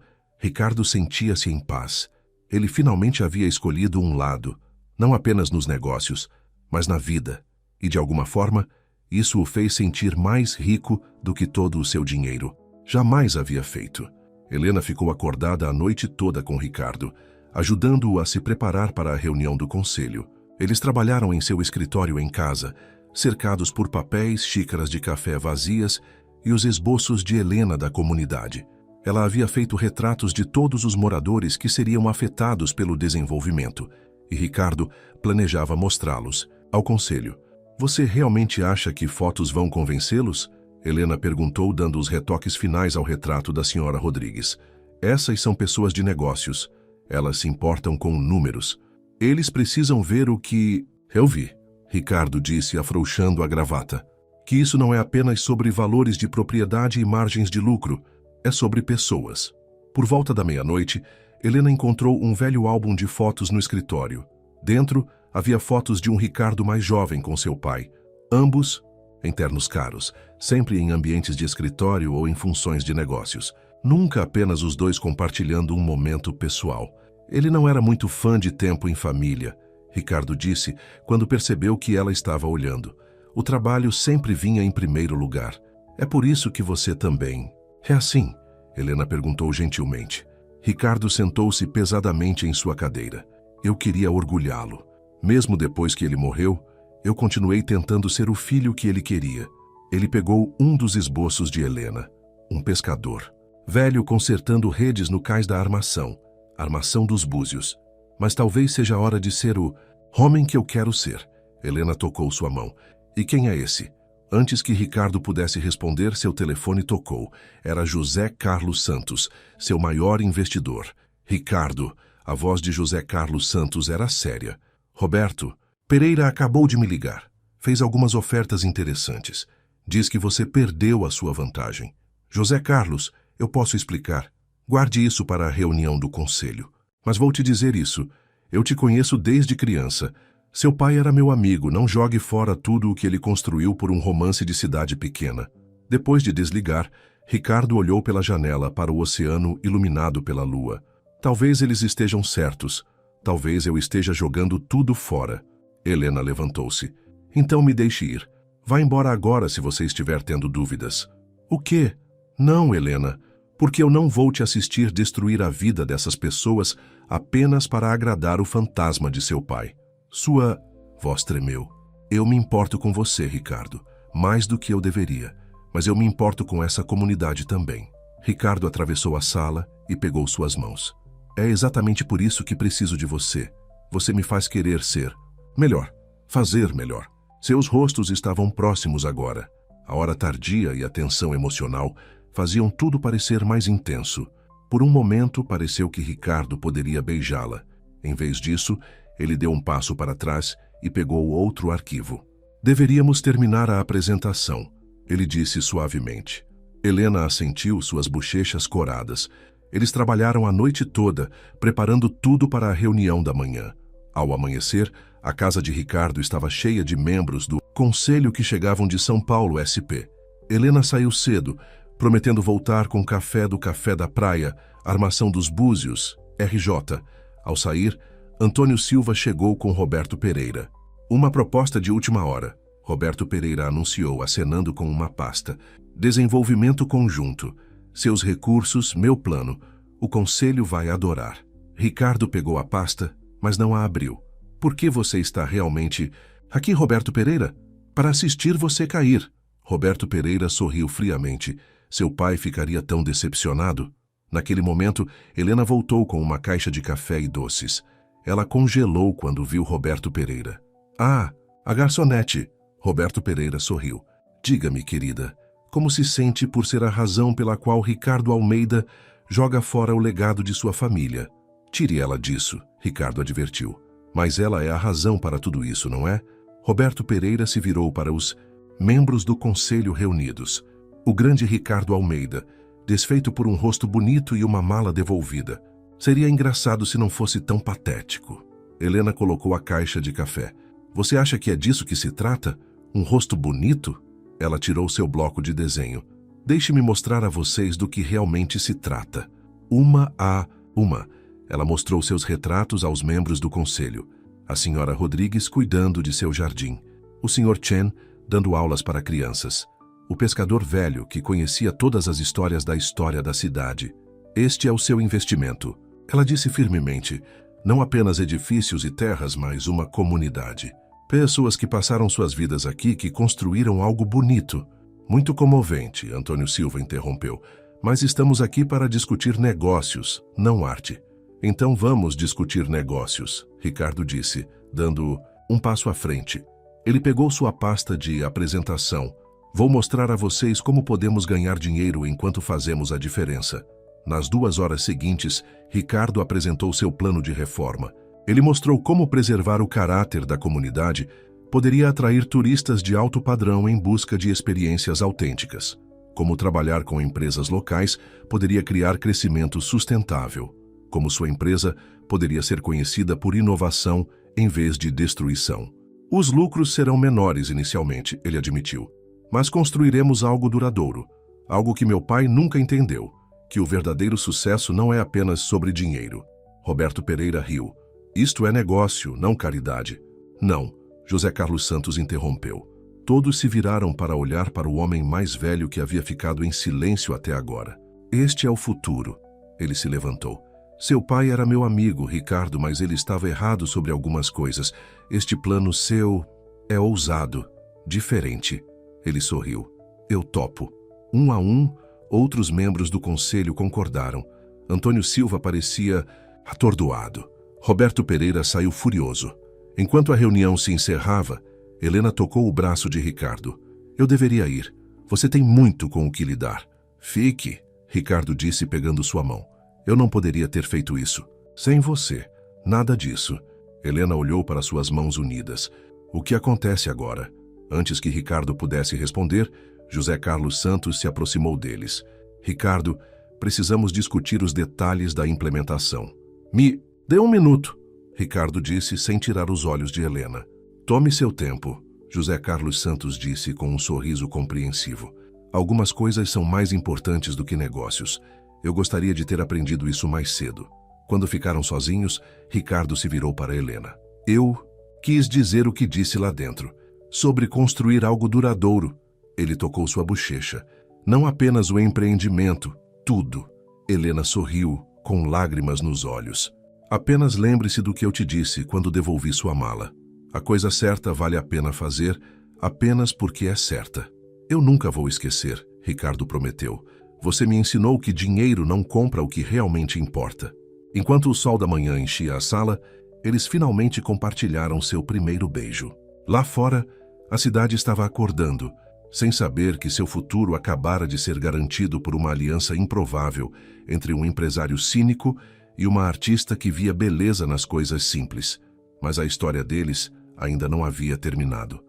A: Ricardo sentia-se em paz. Ele finalmente havia escolhido um lado, não apenas nos negócios, mas na vida, e de alguma forma, isso o fez sentir mais rico do que todo o seu dinheiro. Jamais havia feito. Helena ficou acordada a noite toda com Ricardo, ajudando-o a se preparar para a reunião do conselho. Eles trabalharam em seu escritório em casa, cercados por papéis, xícaras de café vazias e os esboços de Helena da comunidade. Ela havia feito retratos de todos os moradores que seriam afetados pelo desenvolvimento, e Ricardo planejava mostrá-los ao conselho. Você realmente acha que fotos vão convencê-los? Helena perguntou, dando os retoques finais ao retrato da senhora Rodrigues. Essas são pessoas de negócios. Elas se importam com números. Eles precisam ver o que... Eu vi, Ricardo disse, afrouxando a gravata. Que isso não é apenas sobre valores de propriedade e margens de lucro. É sobre pessoas. Por volta da meia-noite, Helena encontrou um velho álbum de fotos no escritório. Dentro, havia fotos de um Ricardo mais jovem com seu pai. Ambos em ternos caros, sempre em ambientes de escritório ou em funções de negócios. Nunca apenas os dois compartilhando um momento pessoal. Ele não era muito fã de tempo em família, Ricardo disse quando percebeu que ela estava olhando. O trabalho sempre vinha em primeiro lugar. É por isso que você também... É assim? Helena perguntou gentilmente. Ricardo sentou-se pesadamente em sua cadeira. Eu queria orgulhá-lo. Mesmo depois que ele morreu, eu continuei tentando ser o filho que ele queria. Ele pegou um dos esboços de Helena, um pescador, velho consertando redes no cais da armação dos búzios. Mas talvez seja a hora de ser o homem que eu quero ser. Helena tocou sua mão. E quem é esse? Antes que Ricardo pudesse responder, seu telefone tocou. Era José Carlos Santos, seu maior investidor. Ricardo, a voz de José Carlos Santos era séria. Roberto, Pereira acabou de me ligar. Fez algumas ofertas interessantes. Diz que você perdeu a sua vantagem. José Carlos, eu posso explicar. Guarde isso para a reunião do conselho. Mas vou te dizer isso. Eu te conheço desde criança. Seu pai era meu amigo, não jogue fora tudo o que ele construiu por um romance de cidade pequena. Depois de desligar, Ricardo olhou pela janela para o oceano iluminado pela lua. Talvez eles estejam certos. Talvez eu esteja jogando tudo fora. Helena levantou-se. Então me deixe ir. Vá embora agora se você estiver tendo dúvidas. O quê? Não, Helena. Porque eu não vou te assistir destruir a vida dessas pessoas apenas para agradar o fantasma de seu pai. Sua voz tremeu. Eu me importo com você, Ricardo, mais do que eu deveria, mas eu me importo com essa comunidade também. Ricardo atravessou a sala e pegou suas mãos. É exatamente por isso que preciso de você. Você me faz querer ser melhor, fazer melhor. Seus rostos estavam próximos agora. A hora tardia e a tensão emocional faziam tudo parecer mais intenso. Por um momento, pareceu que Ricardo poderia beijá-la. Em vez disso, ele deu um passo para trás e pegou outro arquivo. Deveríamos terminar a apresentação, ele disse suavemente. Helena assentiu, suas bochechas coradas. Eles trabalharam a noite toda, preparando tudo para a reunião da manhã. Ao amanhecer, a casa de Ricardo estava cheia de membros do conselho que chegavam de São Paulo SP. Helena saiu cedo, prometendo voltar com café do Café da Praia, Armação dos Búzios, RJ. Ao sair, Antônio Silva chegou com Roberto Pereira. Uma proposta de última hora. Roberto Pereira anunciou, acenando com uma pasta. Desenvolvimento conjunto. Seus recursos, meu plano. O conselho vai adorar. Ricardo pegou a pasta, mas não a abriu. Por que você está realmente aqui, Roberto Pereira? Para assistir você cair. Roberto Pereira sorriu friamente. Seu pai ficaria tão decepcionado? Naquele momento, Helena voltou com uma caixa de café e doces. Ela congelou quando viu Roberto Pereira. Ah, a garçonete. Roberto Pereira sorriu. Diga-me, querida, como se sente por ser a razão pela qual Ricardo Almeida joga fora o legado de sua família? Tire ela disso, Ricardo advertiu. Mas ela é a razão para tudo isso, não é? Roberto Pereira se virou para os membros do conselho reunidos. O grande Ricardo Almeida, desfeito por um rosto bonito e uma mala devolvida. Seria engraçado se não fosse tão patético. Helena colocou a caixa de café. Você acha que é disso que se trata? Um rosto bonito? Ela tirou seu bloco de desenho. Deixe-me mostrar a vocês do que realmente se trata. Uma a uma. Ela mostrou seus retratos aos membros do conselho. A senhora Rodrigues cuidando de seu jardim. O senhor Chen dando aulas para crianças. O pescador velho que conhecia todas as histórias da história da cidade. Este é o seu investimento. Ela disse firmemente. Não apenas edifícios e terras, mas uma comunidade. Pessoas que passaram suas vidas aqui, que construíram algo bonito. Muito comovente, Antônio Silva interrompeu. Mas estamos aqui para discutir negócios, não arte. Então vamos discutir negócios, Ricardo disse, dando um passo à frente. Ele pegou sua pasta de apresentação. Vou mostrar a vocês como podemos ganhar dinheiro enquanto fazemos a diferença. Nas 2 horas seguintes, Ricardo apresentou seu plano de reforma. Ele mostrou como preservar o caráter da comunidade poderia atrair turistas de alto padrão em busca de experiências autênticas. Como trabalhar com empresas locais poderia criar crescimento sustentável. Como sua empresa poderia ser conhecida por inovação em vez de destruição. Os lucros serão menores inicialmente, ele admitiu. Mas construiremos algo duradouro. Algo que meu pai nunca entendeu. Que o verdadeiro sucesso não é apenas sobre dinheiro. Roberto Pereira riu. Isto é negócio, não caridade. Não, José Carlos Santos interrompeu. Todos se viraram para olhar para o homem mais velho que havia ficado em silêncio até agora. Este é o futuro. Ele se levantou. Seu pai era meu amigo, Ricardo, mas ele estava errado sobre algumas coisas. Este plano seu é ousado, diferente. Ele sorriu. Eu topo. Um a um, outros membros do conselho concordaram. Antônio Silva parecia atordoado. Roberto Pereira saiu furioso. Enquanto a reunião se encerrava, Helena tocou o braço de Ricardo. Eu deveria ir. Você tem muito com o que lidar. Fique, Ricardo disse pegando sua mão. Eu não poderia ter feito isso. Sem você. Nada disso. Helena olhou para suas mãos unidas. O que acontece agora? Antes que Ricardo pudesse responder, José Carlos Santos se aproximou deles. Ricardo, precisamos discutir os detalhes da implementação. Me dê um minuto, Ricardo disse sem tirar os olhos de Helena. Tome seu tempo, José Carlos Santos disse com um sorriso compreensivo. Algumas coisas são mais importantes do que negócios. Eu gostaria de ter aprendido isso mais cedo. Quando ficaram sozinhos, Ricardo se virou para Helena. Eu quis dizer o que disse lá dentro. Sobre construir algo duradouro. Ele tocou sua bochecha. Não apenas o empreendimento, tudo. Helena sorriu, com lágrimas nos olhos. Apenas lembre-se do que eu te disse quando devolvi sua mala. A coisa certa vale a pena fazer, apenas porque é certa. Eu nunca vou esquecer, Ricardo prometeu. Você me ensinou que dinheiro não compra o que realmente importa. Enquanto o sol da manhã enchia a sala, eles finalmente compartilharam seu primeiro beijo. Lá fora, a cidade estava acordando, sem saber que seu futuro acabara de ser garantido por uma aliança improvável entre um empresário cínico e uma artista que via beleza nas coisas simples. Mas a história deles ainda não havia terminado.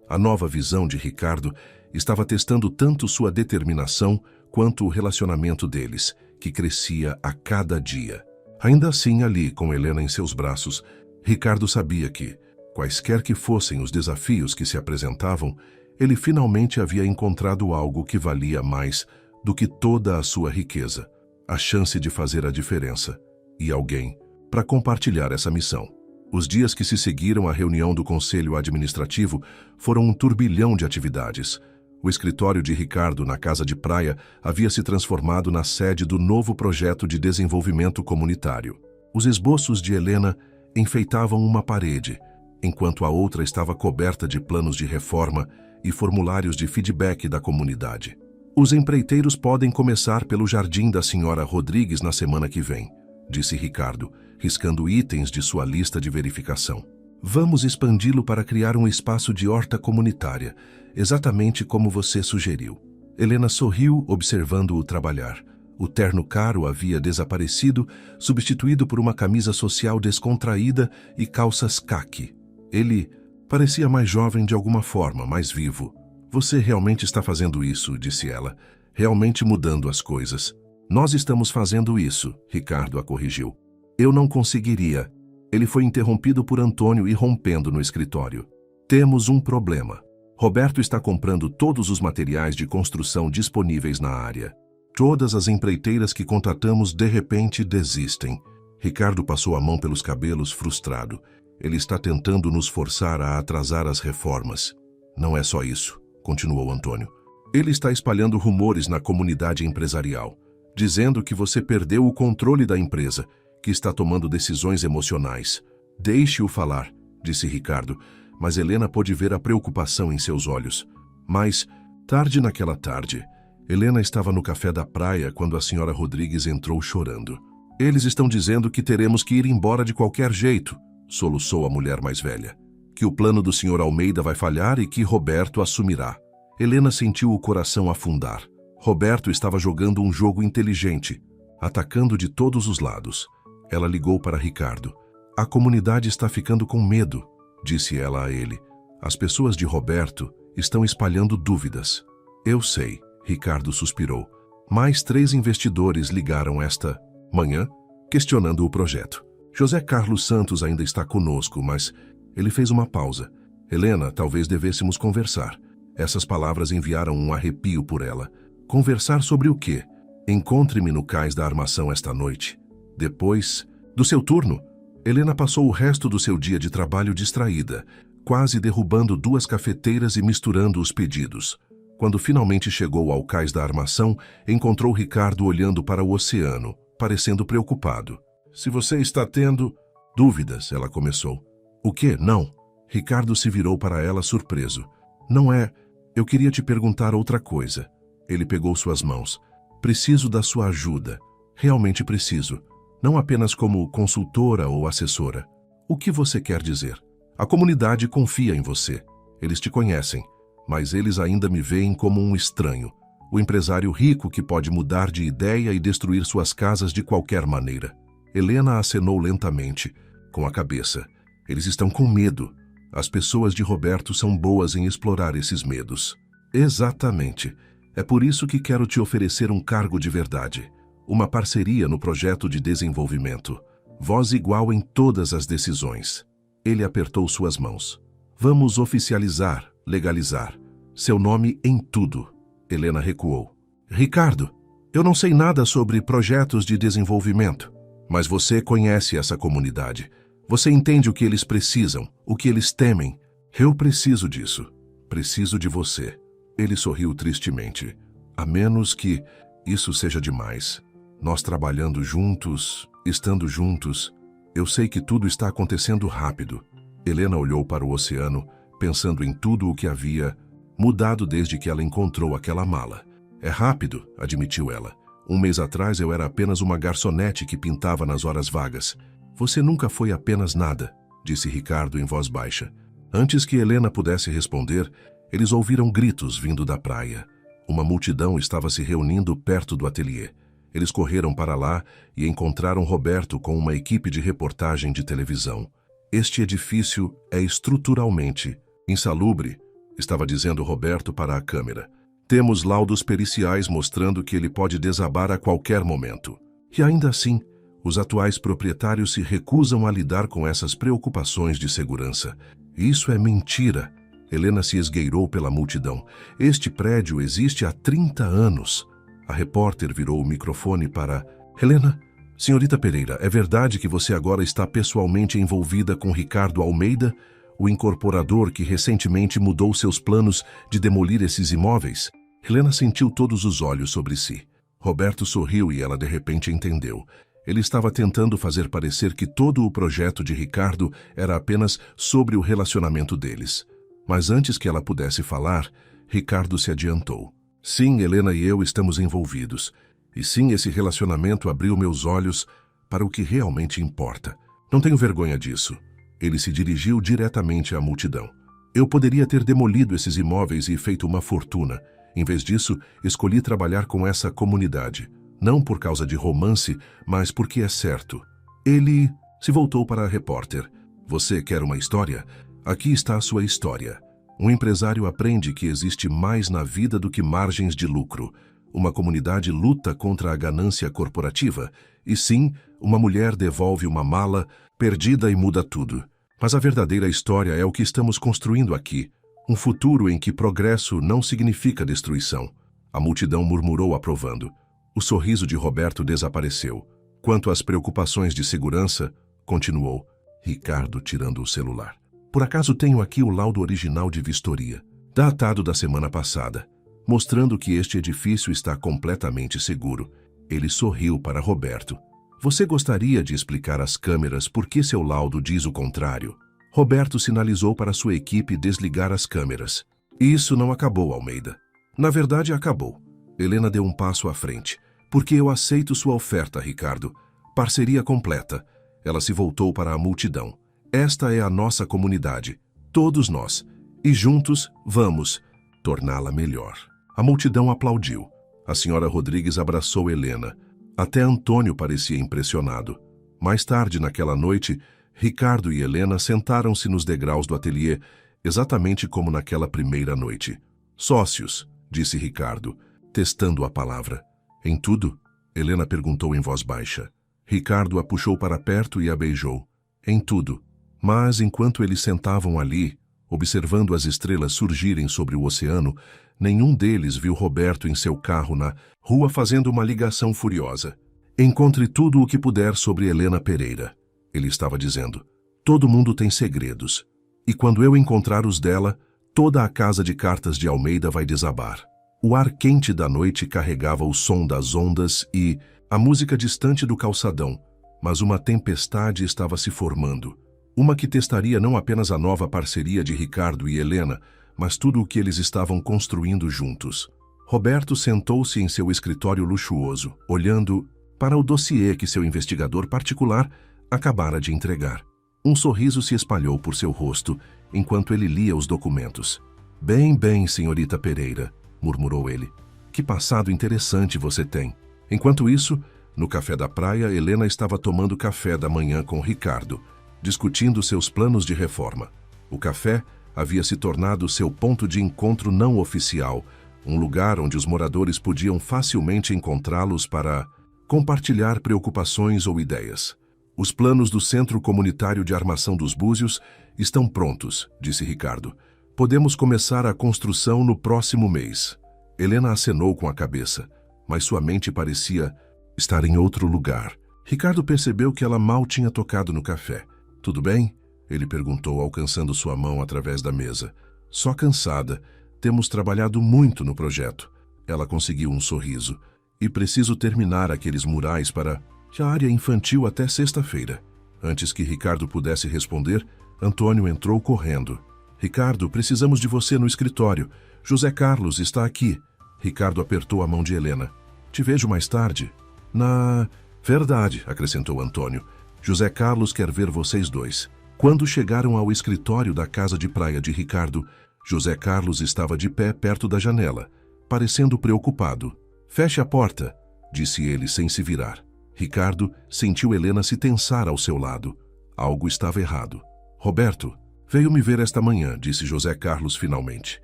A: A nova visão de Ricardo estava testando tanto sua determinação quanto o relacionamento deles, que crescia a cada dia. Ainda assim, ali, com Helena em seus braços, Ricardo sabia que, quaisquer que fossem os desafios que se apresentavam, ele finalmente havia encontrado algo que valia mais do que toda a sua riqueza, a chance de fazer a diferença, e alguém para compartilhar essa missão. Os dias que se seguiram à reunião do Conselho Administrativo foram um turbilhão de atividades. O escritório de Ricardo na casa de praia havia se transformado na sede do novo projeto de desenvolvimento comunitário. Os esboços de Helena enfeitavam uma parede, enquanto a outra estava coberta de planos de reforma e formulários de feedback da comunidade. Os empreiteiros podem começar pelo jardim da senhora Rodrigues na semana que vem, disse Ricardo, riscando itens de sua lista de verificação. Vamos expandi-lo para criar um espaço de horta comunitária, exatamente como você sugeriu. Helena sorriu, observando-o trabalhar. O terno caro havia desaparecido, substituído por uma camisa social descontraída e calças caqui. Ele parecia mais jovem de alguma forma, mais vivo. Você realmente está fazendo isso, disse ela, realmente mudando as coisas. Nós estamos fazendo isso, Ricardo a corrigiu. Eu não conseguiria. Ele foi interrompido por Antônio irrompendo no escritório. Temos um problema. Roberto está comprando todos os materiais de construção disponíveis na área. Todas as empreiteiras que contratamos de repente desistem. Ricardo passou a mão pelos cabelos, frustrado. Ele está tentando nos forçar a atrasar as reformas. Não é só isso, continuou Antônio. Ele está espalhando rumores na comunidade empresarial, dizendo que você perdeu o controle da empresa, que está tomando decisões emocionais. Deixe-o falar, disse Ricardo, mas Helena pôde ver a preocupação em seus olhos. Mas, tarde naquela tarde, Helena estava no café da praia quando a senhora Rodrigues entrou chorando. Eles estão dizendo que teremos que ir embora de qualquer jeito, soluçou a mulher mais velha. Que o plano do senhor Almeida vai falhar e que Roberto assumirá. Helena sentiu o coração afundar. Roberto estava jogando um jogo inteligente, atacando de todos os lados. Ela ligou para Ricardo. A comunidade está ficando com medo, disse ela a ele. As pessoas de Roberto estão espalhando dúvidas. Eu sei, Ricardo suspirou. Mais 3 investidores ligaram esta manhã, questionando o projeto. José Carlos Santos ainda está conosco, mas ele fez uma pausa. Helena, talvez devêssemos conversar. Essas palavras enviaram um arrepio por ela. Conversar sobre o quê? Encontre-me no cais da armação esta noite. Depois do seu turno, Helena passou o resto do seu dia de trabalho distraída, quase derrubando 2 cafeteiras e misturando os pedidos. Quando finalmente chegou ao cais da armação, encontrou Ricardo olhando para o oceano, parecendo preocupado. Se você está tendo dúvidas, ela começou. O quê? Não. Ricardo se virou para ela surpreso. Não é. Eu queria te perguntar outra coisa. Ele pegou suas mãos. Preciso da sua ajuda. Realmente preciso. Não apenas como consultora ou assessora. O que você quer dizer? A comunidade confia em você. Eles te conhecem, mas eles ainda me veem como um estranho. O empresário rico que pode mudar de ideia e destruir suas casas de qualquer maneira. Helena acenou lentamente, com a cabeça. Eles estão com medo. As pessoas de Roberto são boas em explorar esses medos. Exatamente. É por isso que quero te oferecer um cargo de verdade. Uma parceria no projeto de desenvolvimento. Voz igual em todas as decisões. Ele apertou suas mãos. Vamos oficializar, legalizar. Seu nome em tudo. Helena recuou. Ricardo, eu não sei nada sobre projetos de desenvolvimento, mas você conhece essa comunidade. Você entende o que eles precisam, o que eles temem. Eu preciso disso. Preciso de você. Ele sorriu tristemente. A menos que isso seja demais. Nós trabalhando juntos, estando juntos. Eu sei que tudo está acontecendo rápido. Helena olhou para o oceano, pensando em tudo o que havia mudado desde que ela encontrou aquela mala. É rápido, admitiu ela. 1 mês atrás eu era apenas uma garçonete que pintava nas horas vagas. Você nunca foi apenas nada, disse Ricardo em voz baixa. Antes que Helena pudesse responder, eles ouviram gritos vindo da praia. Uma multidão estava se reunindo perto do ateliê. Eles correram para lá e encontraram Roberto com uma equipe de reportagem de televisão. Este edifício é estruturalmente insalubre, estava dizendo Roberto para a câmera. Temos laudos periciais mostrando que ele pode desabar a qualquer momento. E ainda assim, os atuais proprietários se recusam a lidar com essas preocupações de segurança. Isso é mentira. Helena se esgueirou pela multidão. Este prédio existe há 30 anos. A repórter virou o microfone para... Helena, senhorita Pereira, é verdade que você agora está pessoalmente envolvida com Ricardo Almeida, o incorporador que recentemente mudou seus planos de demolir esses imóveis? Helena sentiu todos os olhos sobre si. Roberto sorriu e ela de repente entendeu. Ele estava tentando fazer parecer que todo o projeto de Ricardo era apenas sobre o relacionamento deles. Mas antes que ela pudesse falar, Ricardo se adiantou. Sim, Helena e eu estamos envolvidos. E sim, esse relacionamento abriu meus olhos para o que realmente importa. Não tenho vergonha disso. Ele se dirigiu diretamente à multidão. Eu poderia ter demolido esses imóveis e feito uma fortuna. Em vez disso, escolhi trabalhar com essa comunidade. Não por causa de romance, mas porque é certo. Ele se voltou para a repórter. Você quer uma história? Aqui está a sua história. Um empresário aprende que existe mais na vida do que margens de lucro. Uma comunidade luta contra a ganância corporativa. E sim, uma mulher devolve uma mala perdida e muda tudo. Mas a verdadeira história é o que estamos construindo aqui. Um futuro em que progresso não significa destruição. A multidão murmurou aprovando. O sorriso de Roberto desapareceu. Quanto às preocupações de segurança, continuou Ricardo tirando o celular. Por acaso tenho aqui o laudo original de vistoria, datado da semana passada, mostrando que este edifício está completamente seguro. Ele sorriu para Roberto. Você gostaria de explicar às câmeras por que seu laudo diz o contrário? Roberto sinalizou para sua equipe desligar as câmeras. Isso não acabou, Almeida. Na verdade, acabou. Helena deu um passo à frente. Porque eu aceito sua oferta, Ricardo. Parceria completa. Ela se voltou para a multidão. Esta é a nossa comunidade. Todos nós. E juntos, vamos torná-la melhor. A multidão aplaudiu. A senhora Rodrigues abraçou Helena. Até Antônio parecia impressionado. Mais tarde naquela noite, Ricardo e Helena sentaram-se nos degraus do ateliê, exatamente como naquela primeira noite. Sócios, disse Ricardo, testando a palavra. Em tudo? Helena perguntou em voz baixa. Ricardo a puxou para perto e a beijou. Em tudo. Mas enquanto eles sentavam ali, observando as estrelas surgirem sobre o oceano, nenhum deles viu Roberto em seu carro na rua fazendo uma ligação furiosa. Encontre tudo o que puder sobre Helena Pereira. Ele estava dizendo. Todo mundo tem segredos. E quando eu encontrar os dela, toda a casa de cartas de Almeida vai desabar. O ar quente da noite carregava o som das ondas e a música distante do calçadão, mas uma tempestade estava se formando. Uma que testaria não apenas a nova parceria de Ricardo e Helena, mas tudo o que eles estavam construindo juntos. Roberto sentou-se em seu escritório luxuoso, olhando para o dossiê que seu investigador particular acabara de entregar. Um sorriso se espalhou por seu rosto enquanto ele lia os documentos. Bem, senhorita Pereira, murmurou ele. Que passado interessante você tem. Enquanto isso, no café da praia, Helena estava tomando café da manhã com Ricardo, discutindo seus planos de reforma. O café havia se tornado seu ponto de encontro não oficial, um lugar onde os moradores podiam facilmente encontrá-los para compartilhar preocupações ou ideias. Os planos do Centro Comunitário de Armação dos Búzios estão prontos, disse Ricardo. Podemos começar a construção no próximo mês. Helena acenou com a cabeça, mas sua mente parecia estar em outro lugar. Ricardo percebeu que ela mal tinha tocado no café. Tudo bem? Ele perguntou, alcançando sua mão através da mesa. Só cansada. Temos trabalhado muito no projeto. Ela conseguiu um sorriso. E preciso terminar aqueles murais para a área infantil até sexta-feira. Antes que Ricardo pudesse responder, Antônio entrou correndo. Ricardo, precisamos de você no escritório. José Carlos está aqui. Ricardo apertou a mão de Helena. Te vejo mais tarde. Na verdade, acrescentou Antônio. José Carlos quer ver vocês dois. Quando chegaram ao escritório da casa de praia de Ricardo, José Carlos estava de pé perto da janela, parecendo preocupado. Feche a porta, disse ele sem se virar. Ricardo sentiu Helena se tensar ao seu lado. Algo estava errado. Roberto, veio me ver esta manhã, disse José Carlos finalmente.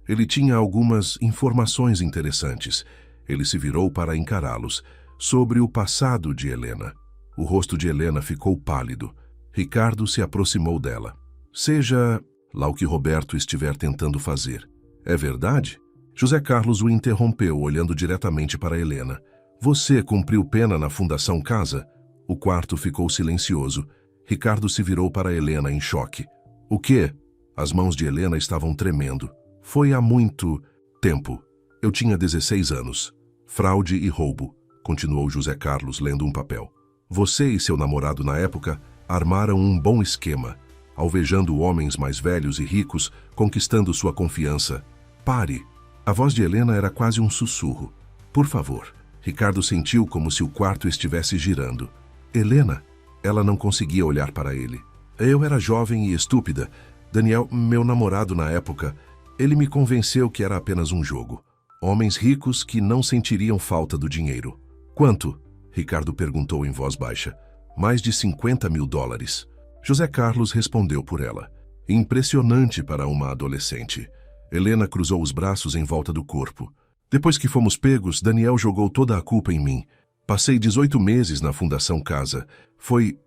A: Ele tinha algumas informações interessantes. Ele se virou para encará-los, sobre o passado de Helena. O rosto de Helena ficou pálido. Ricardo se aproximou dela. Seja lá o que Roberto estiver tentando fazer. É verdade? José Carlos o interrompeu, olhando diretamente para Helena. Você cumpriu pena na Fundação Casa? O quarto ficou silencioso. Ricardo se virou para Helena em choque. O quê? As mãos de Helena estavam tremendo. Foi há muito tempo. Eu tinha 16 anos. Fraude e roubo, continuou José Carlos lendo um papel. Você e seu namorado na época armaram um bom esquema, alvejando homens mais velhos e ricos, conquistando sua confiança. Pare! A voz de Helena era quase um sussurro. Por favor. Ricardo sentiu como se o quarto estivesse girando. Helena? Ela não conseguia olhar para ele. Eu era jovem e estúpida. Daniel, meu namorado na época, ele me convenceu que era apenas um jogo. Homens ricos que não sentiriam falta do dinheiro. Quanto? Ricardo perguntou em voz baixa. Mais de 50 mil dólares. José Carlos respondeu por ela. Impressionante para uma adolescente. Helena cruzou os braços em volta do corpo. Depois que fomos pegos, Daniel jogou toda a culpa em mim. Passei 18 meses na Fundação Casa. Foi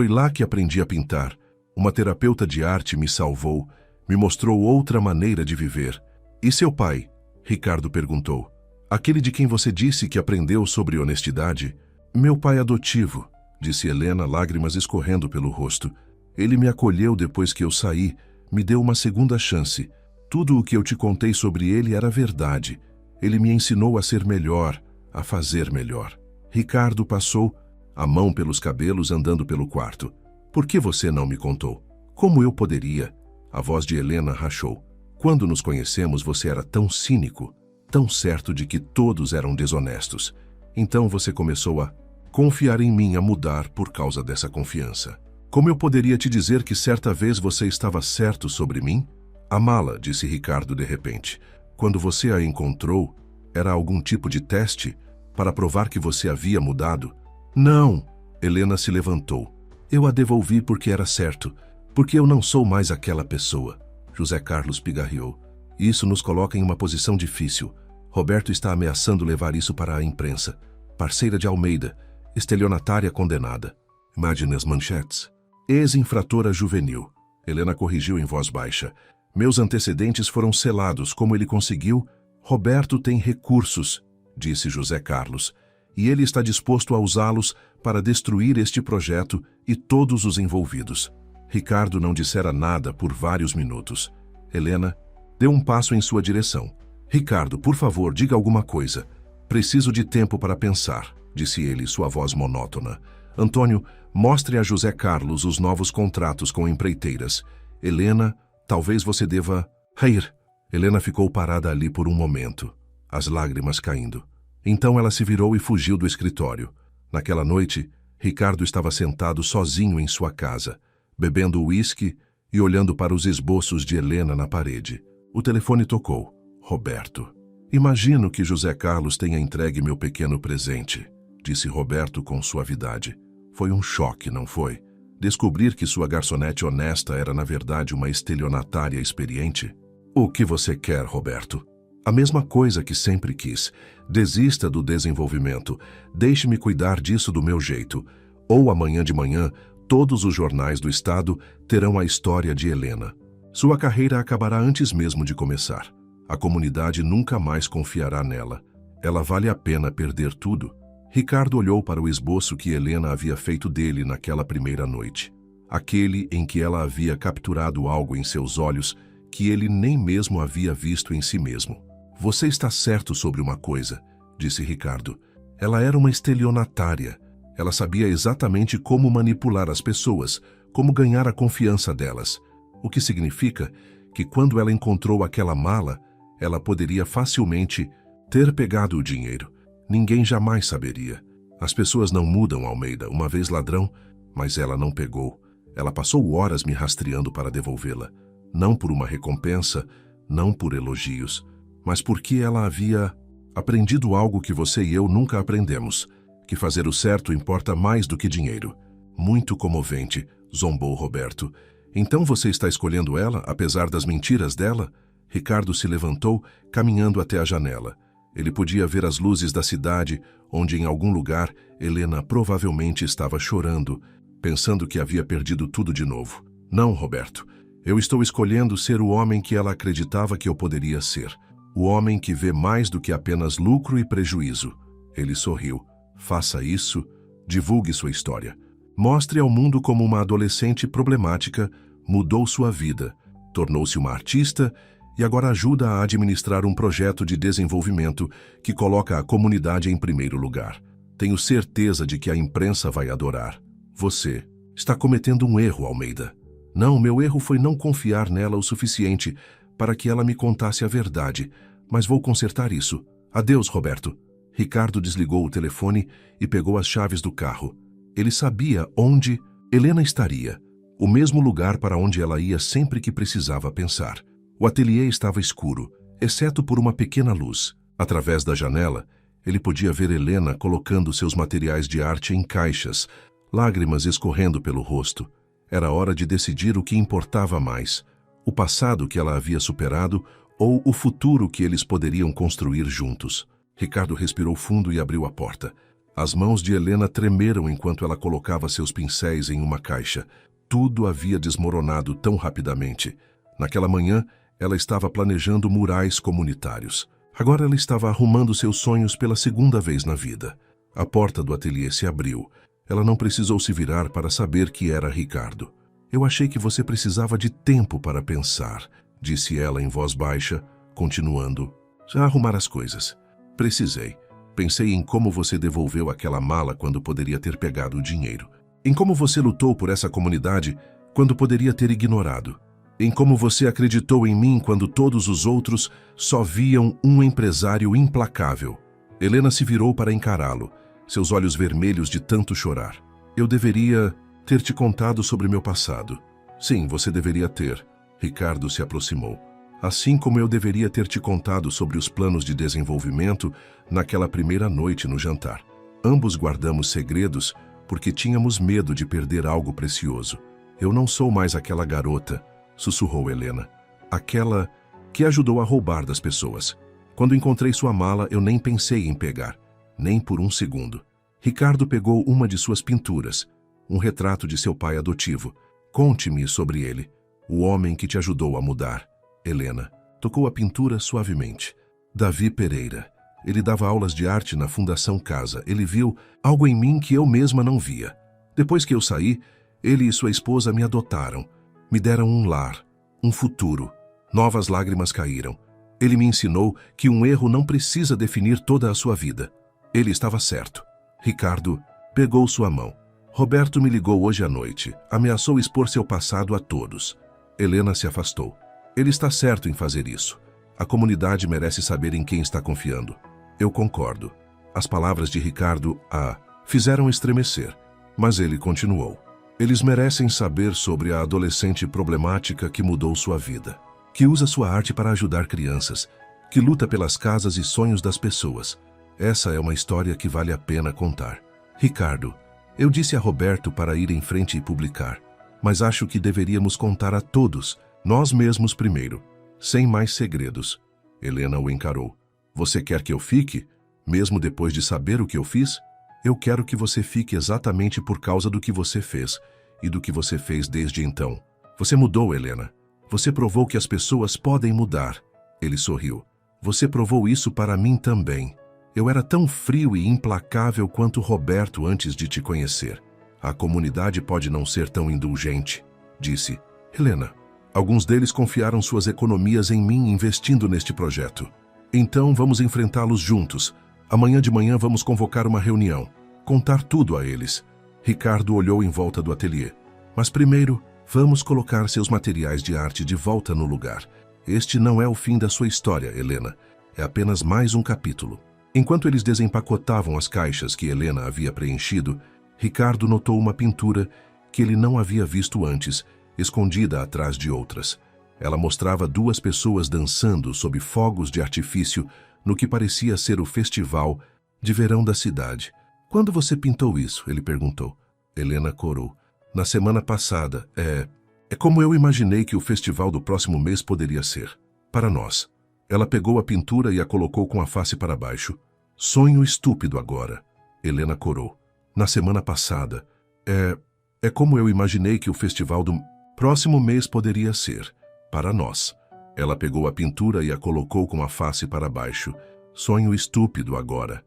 A: lá que aprendi a pintar. Uma terapeuta de arte me salvou, me mostrou outra maneira de viver. E seu pai? Ricardo perguntou. Aquele de quem você disse que aprendeu sobre honestidade? Meu pai adotivo, disse Helena, lágrimas escorrendo pelo rosto. Ele me acolheu depois que eu saí, me deu uma segunda chance. Tudo o que eu te contei sobre ele era verdade. Ele me ensinou a ser melhor, a fazer melhor. Ricardo passou a mão pelos cabelos andando pelo quarto. Por que você não me contou? Como eu poderia? A voz de Helena rachou. Quando nos conhecemos, você era tão cínico, tão certo de que todos eram desonestos. Então você começou a confiar em mim, a mudar por causa dessa confiança. Como eu poderia te dizer que certa vez você estava certo sobre mim? Amá-la, disse Ricardo de repente. Quando você a encontrou, era algum tipo de teste para provar que você havia mudado? Não! Helena se levantou. Eu a devolvi porque era certo, porque eu não sou mais aquela pessoa. José Carlos pigarreou. Isso nos coloca em uma posição difícil. Roberto está ameaçando levar isso para a imprensa. Parceira de Almeida, estelionatária condenada. Imagine as manchetes. Ex-infratora juvenil. Helena corrigiu em voz baixa. Meus antecedentes foram selados. Como ele conseguiu? Roberto tem recursos, disse José Carlos, e ele está disposto a usá-los para destruir este projeto e todos os envolvidos. Ricardo não dissera nada por vários minutos. Helena deu um passo em sua direção. Ricardo, por favor, diga alguma coisa. Preciso de tempo para pensar, disse ele, sua voz monótona. Antônio, mostre a José Carlos os novos contratos com empreiteiras. Helena, talvez você deva ir. Helena ficou parada ali por um momento, as lágrimas caindo. Então ela se virou e fugiu do escritório. Naquela noite, Ricardo estava sentado sozinho em sua casa, bebendo uísque e olhando para os esboços de Helena na parede. O telefone tocou. Roberto. Imagino que José Carlos tenha entregue meu pequeno presente, disse Roberto com suavidade. Foi um choque, não foi? Descobrir que sua garçonete honesta era na verdade uma estelionatária experiente? O que você quer, Roberto? A mesma coisa que sempre quis. Desista do desenvolvimento. Deixe-me cuidar disso do meu jeito. Ou amanhã de manhã, todos os jornais do estado terão a história de Helena. Sua carreira acabará antes mesmo de começar. A comunidade nunca mais confiará nela. Ela vale a pena perder tudo. Ricardo olhou para o esboço que Helena havia feito dele naquela primeira noite. Aquele em que ela havia capturado algo em seus olhos que ele nem mesmo havia visto em si mesmo. Você está certo sobre uma coisa, disse Ricardo. Ela era uma estelionatária. Ela sabia exatamente como manipular as pessoas, como ganhar a confiança delas. O que significa que quando ela encontrou aquela mala, ela poderia facilmente ter pegado o dinheiro. Ninguém jamais saberia. As pessoas não mudam, Almeida, uma vez ladrão, mas ela não pegou. Ela passou horas me rastreando para devolvê-la. Não por uma recompensa, não por elogios, mas porque ela havia aprendido algo que você e eu nunca aprendemos, que fazer o certo importa mais do que dinheiro. Muito comovente, zombou Roberto. Então você está escolhendo ela, apesar das mentiras dela? Ricardo se levantou, caminhando até a janela. Ele podia ver as luzes da cidade, onde em algum lugar Helena provavelmente estava chorando, pensando que havia perdido tudo de novo. Não, Roberto. Eu estou escolhendo ser o homem que ela acreditava que eu poderia ser. O homem que vê mais do que apenas lucro e prejuízo. Ele sorriu. Faça isso, divulgue sua história. Mostre ao mundo como uma adolescente problemática mudou sua vida, tornou-se uma artista e agora ajuda a administrar um projeto de desenvolvimento que coloca a comunidade em primeiro lugar. Tenho certeza de que a imprensa vai adorar. Você está cometendo um erro, Almeida. Não, meu erro foi não confiar nela o suficiente para que ela me contasse a verdade, mas vou consertar isso. Adeus, Roberto. Ricardo desligou o telefone e pegou as chaves do carro. Ele sabia onde Helena estaria, o mesmo lugar para onde ela ia sempre que precisava pensar. O ateliê estava escuro, exceto por uma pequena luz. Através da janela, ele podia ver Helena colocando seus materiais de arte em caixas, lágrimas escorrendo pelo rosto. Era hora de decidir o que importava mais, o passado que ela havia superado ou o futuro que eles poderiam construir juntos. Ricardo respirou fundo e abriu a porta. As mãos de Helena tremeram enquanto ela colocava seus pincéis em uma caixa. Tudo havia desmoronado tão rapidamente. Naquela manhã, ela estava planejando murais comunitários. Agora ela estava arrumando seus sonhos pela segunda vez na vida. A porta do ateliê se abriu. Ela não precisou se virar para saber que era Ricardo. Eu achei que você precisava de tempo para pensar, disse ela em voz baixa, continuando. Já arrumar as coisas. Precisei. Pensei em como você devolveu aquela mala quando poderia ter pegado o dinheiro. Em como você lutou por essa comunidade quando poderia ter ignorado. Em como você acreditou em mim quando todos os outros só viam um empresário implacável. Helena se virou para encará-lo, seus olhos vermelhos de tanto chorar. Eu deveria ter te contado sobre meu passado. Sim, você deveria ter. Ricardo se aproximou. Assim como eu deveria ter te contado sobre os planos de desenvolvimento naquela primeira noite no jantar. Ambos guardamos segredos porque tínhamos medo de perder algo precioso. Eu não sou mais aquela garota, sussurrou Helena. Aquela que ajudou a roubar das pessoas. Quando encontrei sua mala, eu nem pensei em pegar, nem por um segundo. Ricardo pegou uma de suas pinturas, um retrato de seu pai adotivo. Conte-me sobre ele, o homem que te ajudou a mudar. Helena tocou a pintura suavemente. Davi Pereira. Ele dava aulas de arte na Fundação Casa. Ele viu algo em mim que eu mesma não via. Depois que eu saí, ele e sua esposa me adotaram. Me deram um lar, um futuro. Novas lágrimas caíram. Ele me ensinou que um erro não precisa definir toda a sua vida. Ele estava certo. Ricardo pegou sua mão. Roberto me ligou hoje à noite. Ameaçou expor seu passado a todos. Helena se afastou. Ele está certo em fazer isso. A comunidade merece saber em quem está confiando. Eu concordo. As palavras de Ricardo a fizeram estremecer, mas ele continuou. Eles merecem saber sobre a adolescente problemática que mudou sua vida, que usa sua arte para ajudar crianças, que luta pelas casas e sonhos das pessoas. Essa é uma história que vale a pena contar. Ricardo, eu disse a Roberto para ir em frente e publicar, mas acho que deveríamos contar a todos, nós mesmos primeiro, sem mais segredos. Helena o encarou. Você quer que eu fique, mesmo depois de saber o que eu fiz? Eu quero que você fique exatamente por causa do que você fez e do que você fez desde então. Você mudou, Helena. Você provou que as pessoas podem mudar. Ele sorriu. Você provou isso para mim também. Eu era tão frio e implacável quanto Roberto antes de te conhecer. A comunidade pode não ser tão indulgente, disse. Helena, alguns deles confiaram suas economias em mim investindo neste projeto. Então vamos enfrentá-los juntos, Amanhã de manhã vamos convocar uma reunião, contar tudo a eles. Ricardo olhou em volta do ateliê. Mas primeiro, vamos colocar seus materiais de arte de volta no lugar. Este não é o fim da sua história, Helena. É apenas mais um capítulo. Enquanto eles desempacotavam as caixas que Helena havia preenchido, Ricardo notou uma pintura que ele não havia visto antes, escondida atrás de outras. Ela mostrava duas pessoas dançando sob fogos de artifício no que parecia ser o festival de verão da cidade. Quando você pintou isso? Ele perguntou. Helena corou. Na semana passada. É como eu imaginei que o festival do próximo mês poderia ser. Para nós. Ela pegou a pintura e a colocou com a face para baixo. Sonho estúpido agora. Helena corou. Na semana passada. É como eu imaginei que o festival do próximo mês poderia ser. Para nós. Ela pegou a pintura e a colocou com a face para baixo. Sonho estúpido agora.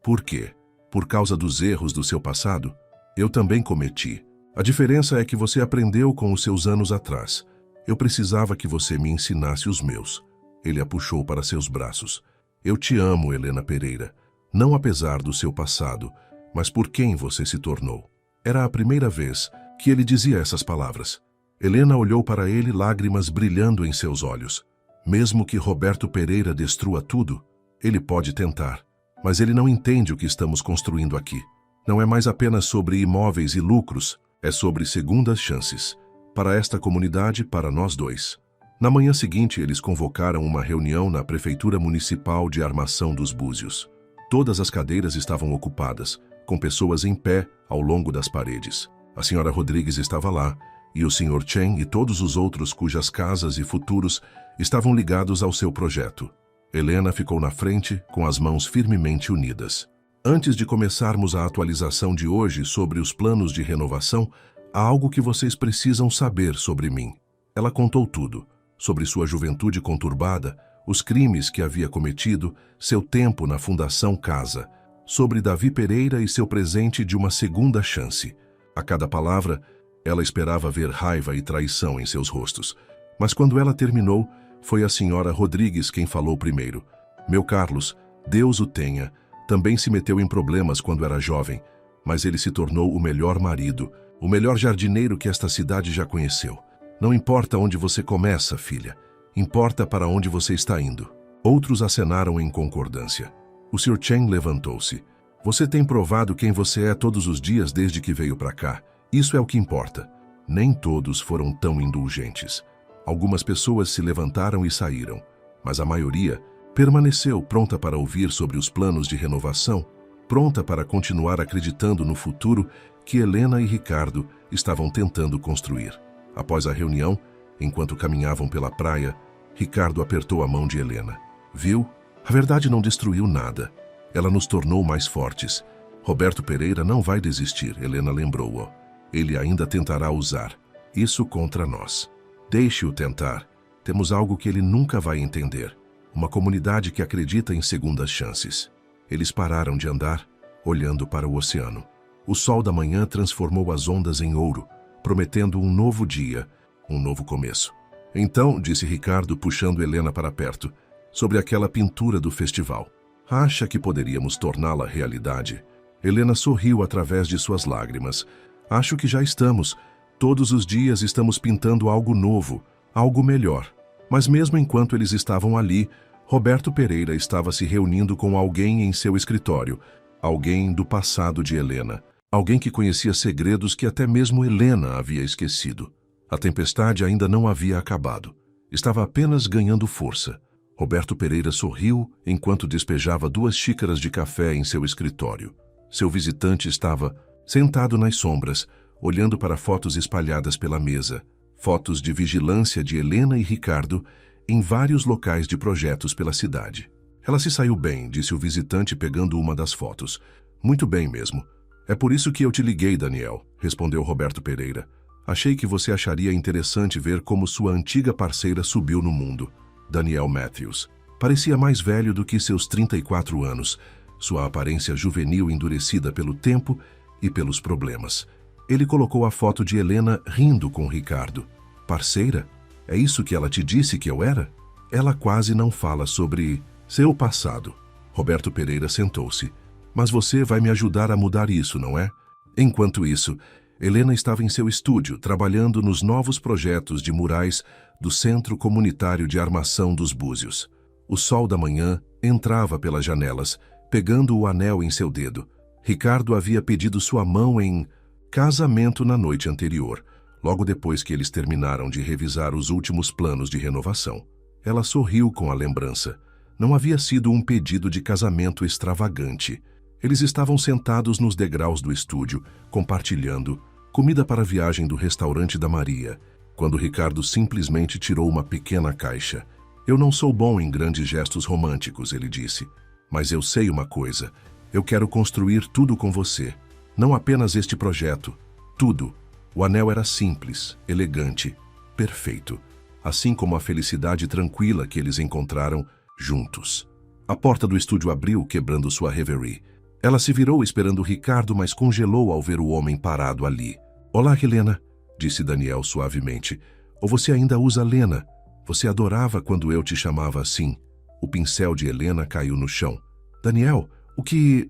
A: Por quê? Por causa dos erros do seu passado? Eu também cometi. A diferença é que você aprendeu com os seus anos atrás. Eu precisava que você me ensinasse os meus. Ele a puxou para seus braços. Eu te amo, Helena Pereira. Não apesar do seu passado, mas por quem você se tornou. Era a primeira vez que ele dizia essas palavras. Helena olhou para ele, lágrimas brilhando em seus olhos. Mesmo que Roberto Pereira destrua tudo, ele pode tentar. Mas ele não entende o que estamos construindo aqui. Não é mais apenas sobre imóveis e lucros, é sobre segundas chances. Para esta comunidade, para nós dois. Na manhã seguinte, eles convocaram uma reunião na Prefeitura Municipal de Armação dos Búzios. Todas as cadeiras estavam ocupadas, com pessoas em pé ao longo das paredes. A senhora Rodrigues estava lá, e o Sr. Chen e todos os outros cujas casas e futuros estavam ligados ao seu projeto. Helena ficou na frente, com as mãos firmemente unidas. Antes de começarmos a atualização de hoje sobre os planos de renovação, há algo que vocês precisam saber sobre mim. Ela contou tudo, sobre sua juventude conturbada, os crimes que havia cometido, seu tempo na Fundação Casa, sobre Davi Pereira e seu presente de uma segunda chance. A cada palavra, ela esperava ver raiva e traição em seus rostos. Mas quando ela terminou, foi a senhora Rodrigues quem falou primeiro. Meu Carlos, Deus o tenha, também se meteu em problemas quando era jovem, mas ele se tornou o melhor marido, o melhor jardineiro que esta cidade já conheceu. Não importa onde você começa, filha, importa para onde você está indo. Outros acenaram em concordância. O Sr. Chen levantou-se. Você tem provado quem você é todos os dias desde que veio para cá. Isso é o que importa. Nem todos foram tão indulgentes. Algumas pessoas se levantaram e saíram, mas a maioria permaneceu pronta para ouvir sobre os planos de renovação, pronta para continuar acreditando no futuro que Helena e Ricardo estavam tentando construir. Após a reunião, enquanto caminhavam pela praia, Ricardo apertou a mão de Helena. Viu? A verdade não destruiu nada. Ela nos tornou mais fortes. Roberto Pereira não vai desistir, Helena lembrou-o. Ele ainda tentará usar isso contra nós. Deixe-o tentar. Temos algo que ele nunca vai entender. Uma comunidade que acredita em segundas chances. Eles pararam de andar, olhando para o oceano. O sol da manhã transformou as ondas em ouro, prometendo um novo dia, um novo começo. Então, disse Ricardo, puxando Helena para perto, sobre aquela pintura do festival. Acha que poderíamos torná-la realidade? Helena sorriu através de suas lágrimas. Acho que já estamos. Todos os dias estamos pintando algo novo, algo melhor. Mas mesmo enquanto eles estavam ali, Roberto Pereira estava se reunindo com alguém em seu escritório, alguém do passado de Helena, alguém que conhecia segredos que até mesmo Helena havia esquecido. A tempestade ainda não havia acabado. Estava apenas ganhando força. Roberto Pereira sorriu enquanto despejava 2 xícaras de café em seu escritório. Seu visitante estava sentado nas sombras, olhando para fotos espalhadas pela mesa, fotos de vigilância de Helena e Ricardo em vários locais de projetos pela cidade. Ela se saiu bem, disse o visitante pegando uma das fotos. Muito bem mesmo. É por isso que eu te liguei, Daniel, respondeu Roberto Pereira. Achei que você acharia interessante ver como sua antiga parceira subiu no mundo. Daniel Matthews. Parecia mais velho do que seus 34 anos, sua aparência juvenil endurecida pelo tempo e pelos problemas. Ele colocou a foto de Helena rindo com Ricardo. Parceira? É isso que ela te disse que eu era? Ela quase não fala sobre seu passado. Roberto Pereira sentou-se. Mas você vai me ajudar a mudar isso, não é? Enquanto isso, Helena estava em seu estúdio, trabalhando nos novos projetos de murais do Centro Comunitário de Armação dos Búzios. O sol da manhã entrava pelas janelas, pegando o anel em seu dedo. Ricardo havia pedido sua mão em casamento na noite anterior, logo depois que eles terminaram de revisar os últimos planos de renovação. Ela sorriu com a lembrança. Não havia sido um pedido de casamento extravagante. Eles estavam sentados nos degraus do estúdio, compartilhando comida para a viagem do restaurante da Maria, quando Ricardo simplesmente tirou uma pequena caixa. Eu não sou bom em grandes gestos românticos, ele disse. Mas eu sei uma coisa. Eu quero construir tudo com você. Não apenas este projeto. Tudo. O anel era simples, elegante, perfeito. Assim como a felicidade tranquila que eles encontraram juntos. A porta do estúdio abriu, quebrando sua reverie. Ela se virou esperando Ricardo, mas congelou ao ver o homem parado ali. Olá, Helena, disse Daniel suavemente. Ou você ainda usa Lena? Você adorava quando eu te chamava assim. O pincel de Helena caiu no chão. Daniel, o que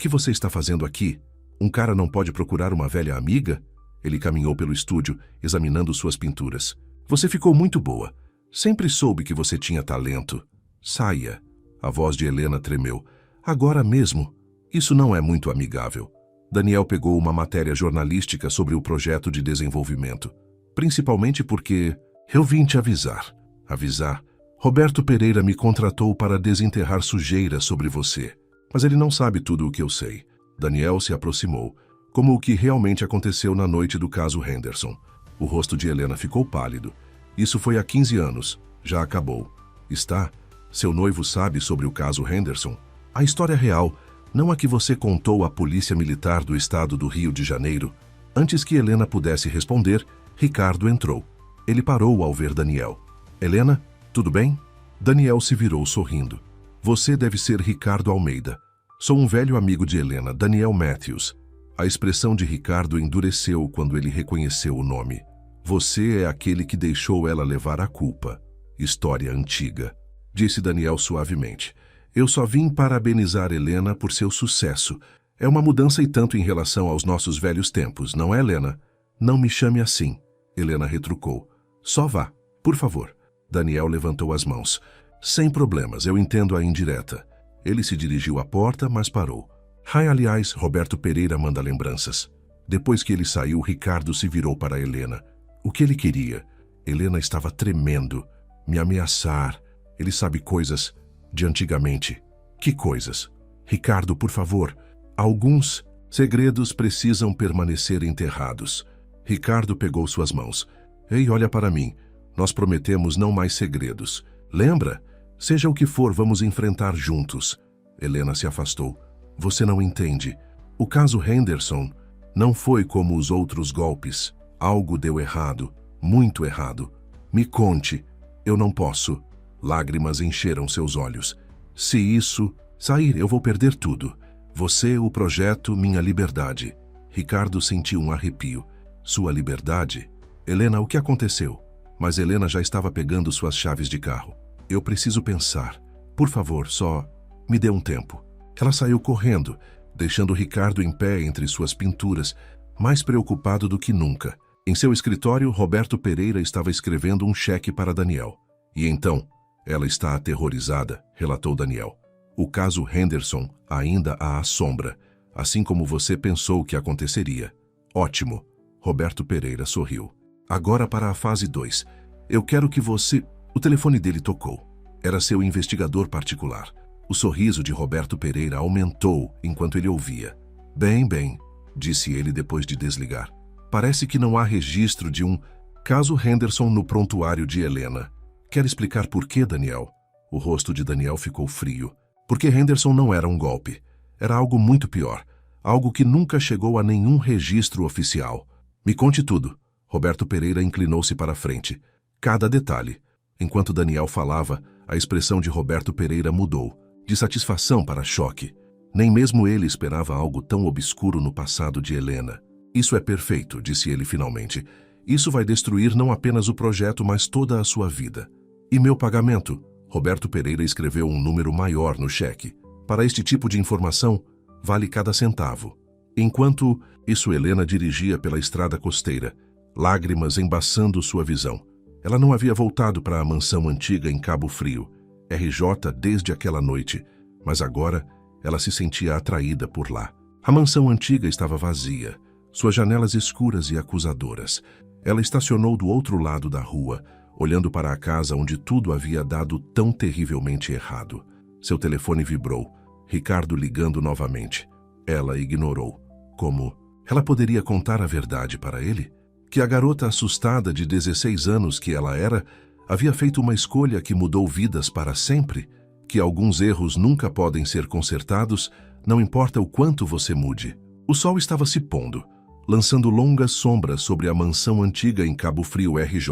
A: você está fazendo aqui? Um cara não pode procurar uma velha amiga? Ele caminhou pelo estúdio, examinando suas pinturas. Você ficou muito boa. Sempre soube que você tinha talento. Saia. A voz de Helena tremeu. Agora mesmo. Isso não é muito amigável. Daniel pegou uma matéria jornalística sobre o projeto de desenvolvimento. Principalmente porque eu vim te avisar. Avisar? Roberto Pereira me contratou para desenterrar sujeira sobre você. Mas ele não sabe tudo o que eu sei. Daniel se aproximou, como o que realmente aconteceu na noite do caso Henderson. O rosto de Helena ficou pálido. Isso foi há 15 anos. Já acabou. Está? Seu noivo sabe sobre o caso Henderson? A história real, não a que você contou à Polícia Militar do Estado do Rio de Janeiro. Antes que Helena pudesse responder, Ricardo entrou. Ele parou ao ver Daniel. Helena, tudo bem? Daniel se virou sorrindo. Você deve ser Ricardo Almeida. Sou um velho amigo de Helena, Daniel Matthews. A expressão de Ricardo endureceu quando ele reconheceu o nome. Você é aquele que deixou ela levar a culpa. História antiga, disse Daniel suavemente. Eu só vim parabenizar Helena por seu sucesso. É uma mudança e tanto em relação aos nossos velhos tempos, não é, Helena? Não me chame assim, Helena retrucou. Só vá, por favor. Daniel levantou as mãos. Sem problemas, eu entendo a indireta. Ele se dirigiu à porta, mas parou. Aliás, Roberto Pereira manda lembranças. Depois que ele saiu, Ricardo se virou para Helena. O que ele queria? Helena estava tremendo. Me ameaçar. Ele sabe coisas de antigamente. Que coisas? Ricardo, por favor. Alguns segredos precisam permanecer enterrados. Ricardo pegou suas mãos. Ei, olha para mim. Nós prometemos não mais segredos. Lembra? Seja o que for, vamos enfrentar juntos. Helena se afastou. Você não entende. O caso Henderson não foi como os outros golpes. Algo deu errado. Muito errado. Me conte. Eu não posso. Lágrimas encheram seus olhos. Se isso sair, eu vou perder tudo. Você, o projeto, minha liberdade. Ricardo sentiu um arrepio. Sua liberdade? Helena, o que aconteceu? Mas Helena já estava pegando suas chaves de carro. Eu preciso pensar. Por favor, só me dê um tempo. Ela saiu correndo, deixando Ricardo em pé entre suas pinturas, mais preocupado do que nunca. Em seu escritório, Roberto Pereira estava escrevendo um cheque para Daniel. E então, ela está aterrorizada, relatou Daniel. O caso Henderson ainda a assombra, assim como você pensou que aconteceria. Ótimo. Roberto Pereira sorriu. Agora para a fase 2. Eu quero que você... O telefone dele tocou. Era seu investigador particular. O sorriso de Roberto Pereira aumentou enquanto ele ouvia. Bem, disse ele depois de desligar. Parece que não há registro de um caso Henderson no prontuário de Helena. Quer explicar por quê, Daniel? O rosto de Daniel ficou frio. Porque Henderson não era um golpe. Era algo muito pior. Algo que nunca chegou a nenhum registro oficial. Me conte tudo. Roberto Pereira inclinou-se para a frente. Cada detalhe. Enquanto Daniel falava, a expressão de Roberto Pereira mudou, de satisfação para choque. Nem mesmo ele esperava algo tão obscuro no passado de Helena. Isso é perfeito, disse ele finalmente. Isso vai destruir não apenas o projeto, mas toda a sua vida. E meu pagamento? Roberto Pereira escreveu um número maior no cheque. Para este tipo de informação, vale cada centavo. Enquanto isso, Helena dirigia pela estrada costeira, lágrimas embaçando sua visão. Ela não havia voltado para a mansão antiga em Cabo Frio, RJ, desde aquela noite, mas agora ela se sentia atraída por lá. A mansão antiga estava vazia, suas janelas escuras e acusadoras. Ela estacionou do outro lado da rua, olhando para a casa onde tudo havia dado tão terrivelmente errado. Seu telefone vibrou, Ricardo ligando novamente. Ela ignorou. Como ela poderia contar a verdade para ele? Que a garota assustada de 16 anos que ela era, havia feito uma escolha que mudou vidas para sempre? Que alguns erros nunca podem ser consertados, não importa o quanto você mude. O sol estava se pondo, lançando longas sombras sobre a mansão antiga em Cabo Frio, RJ.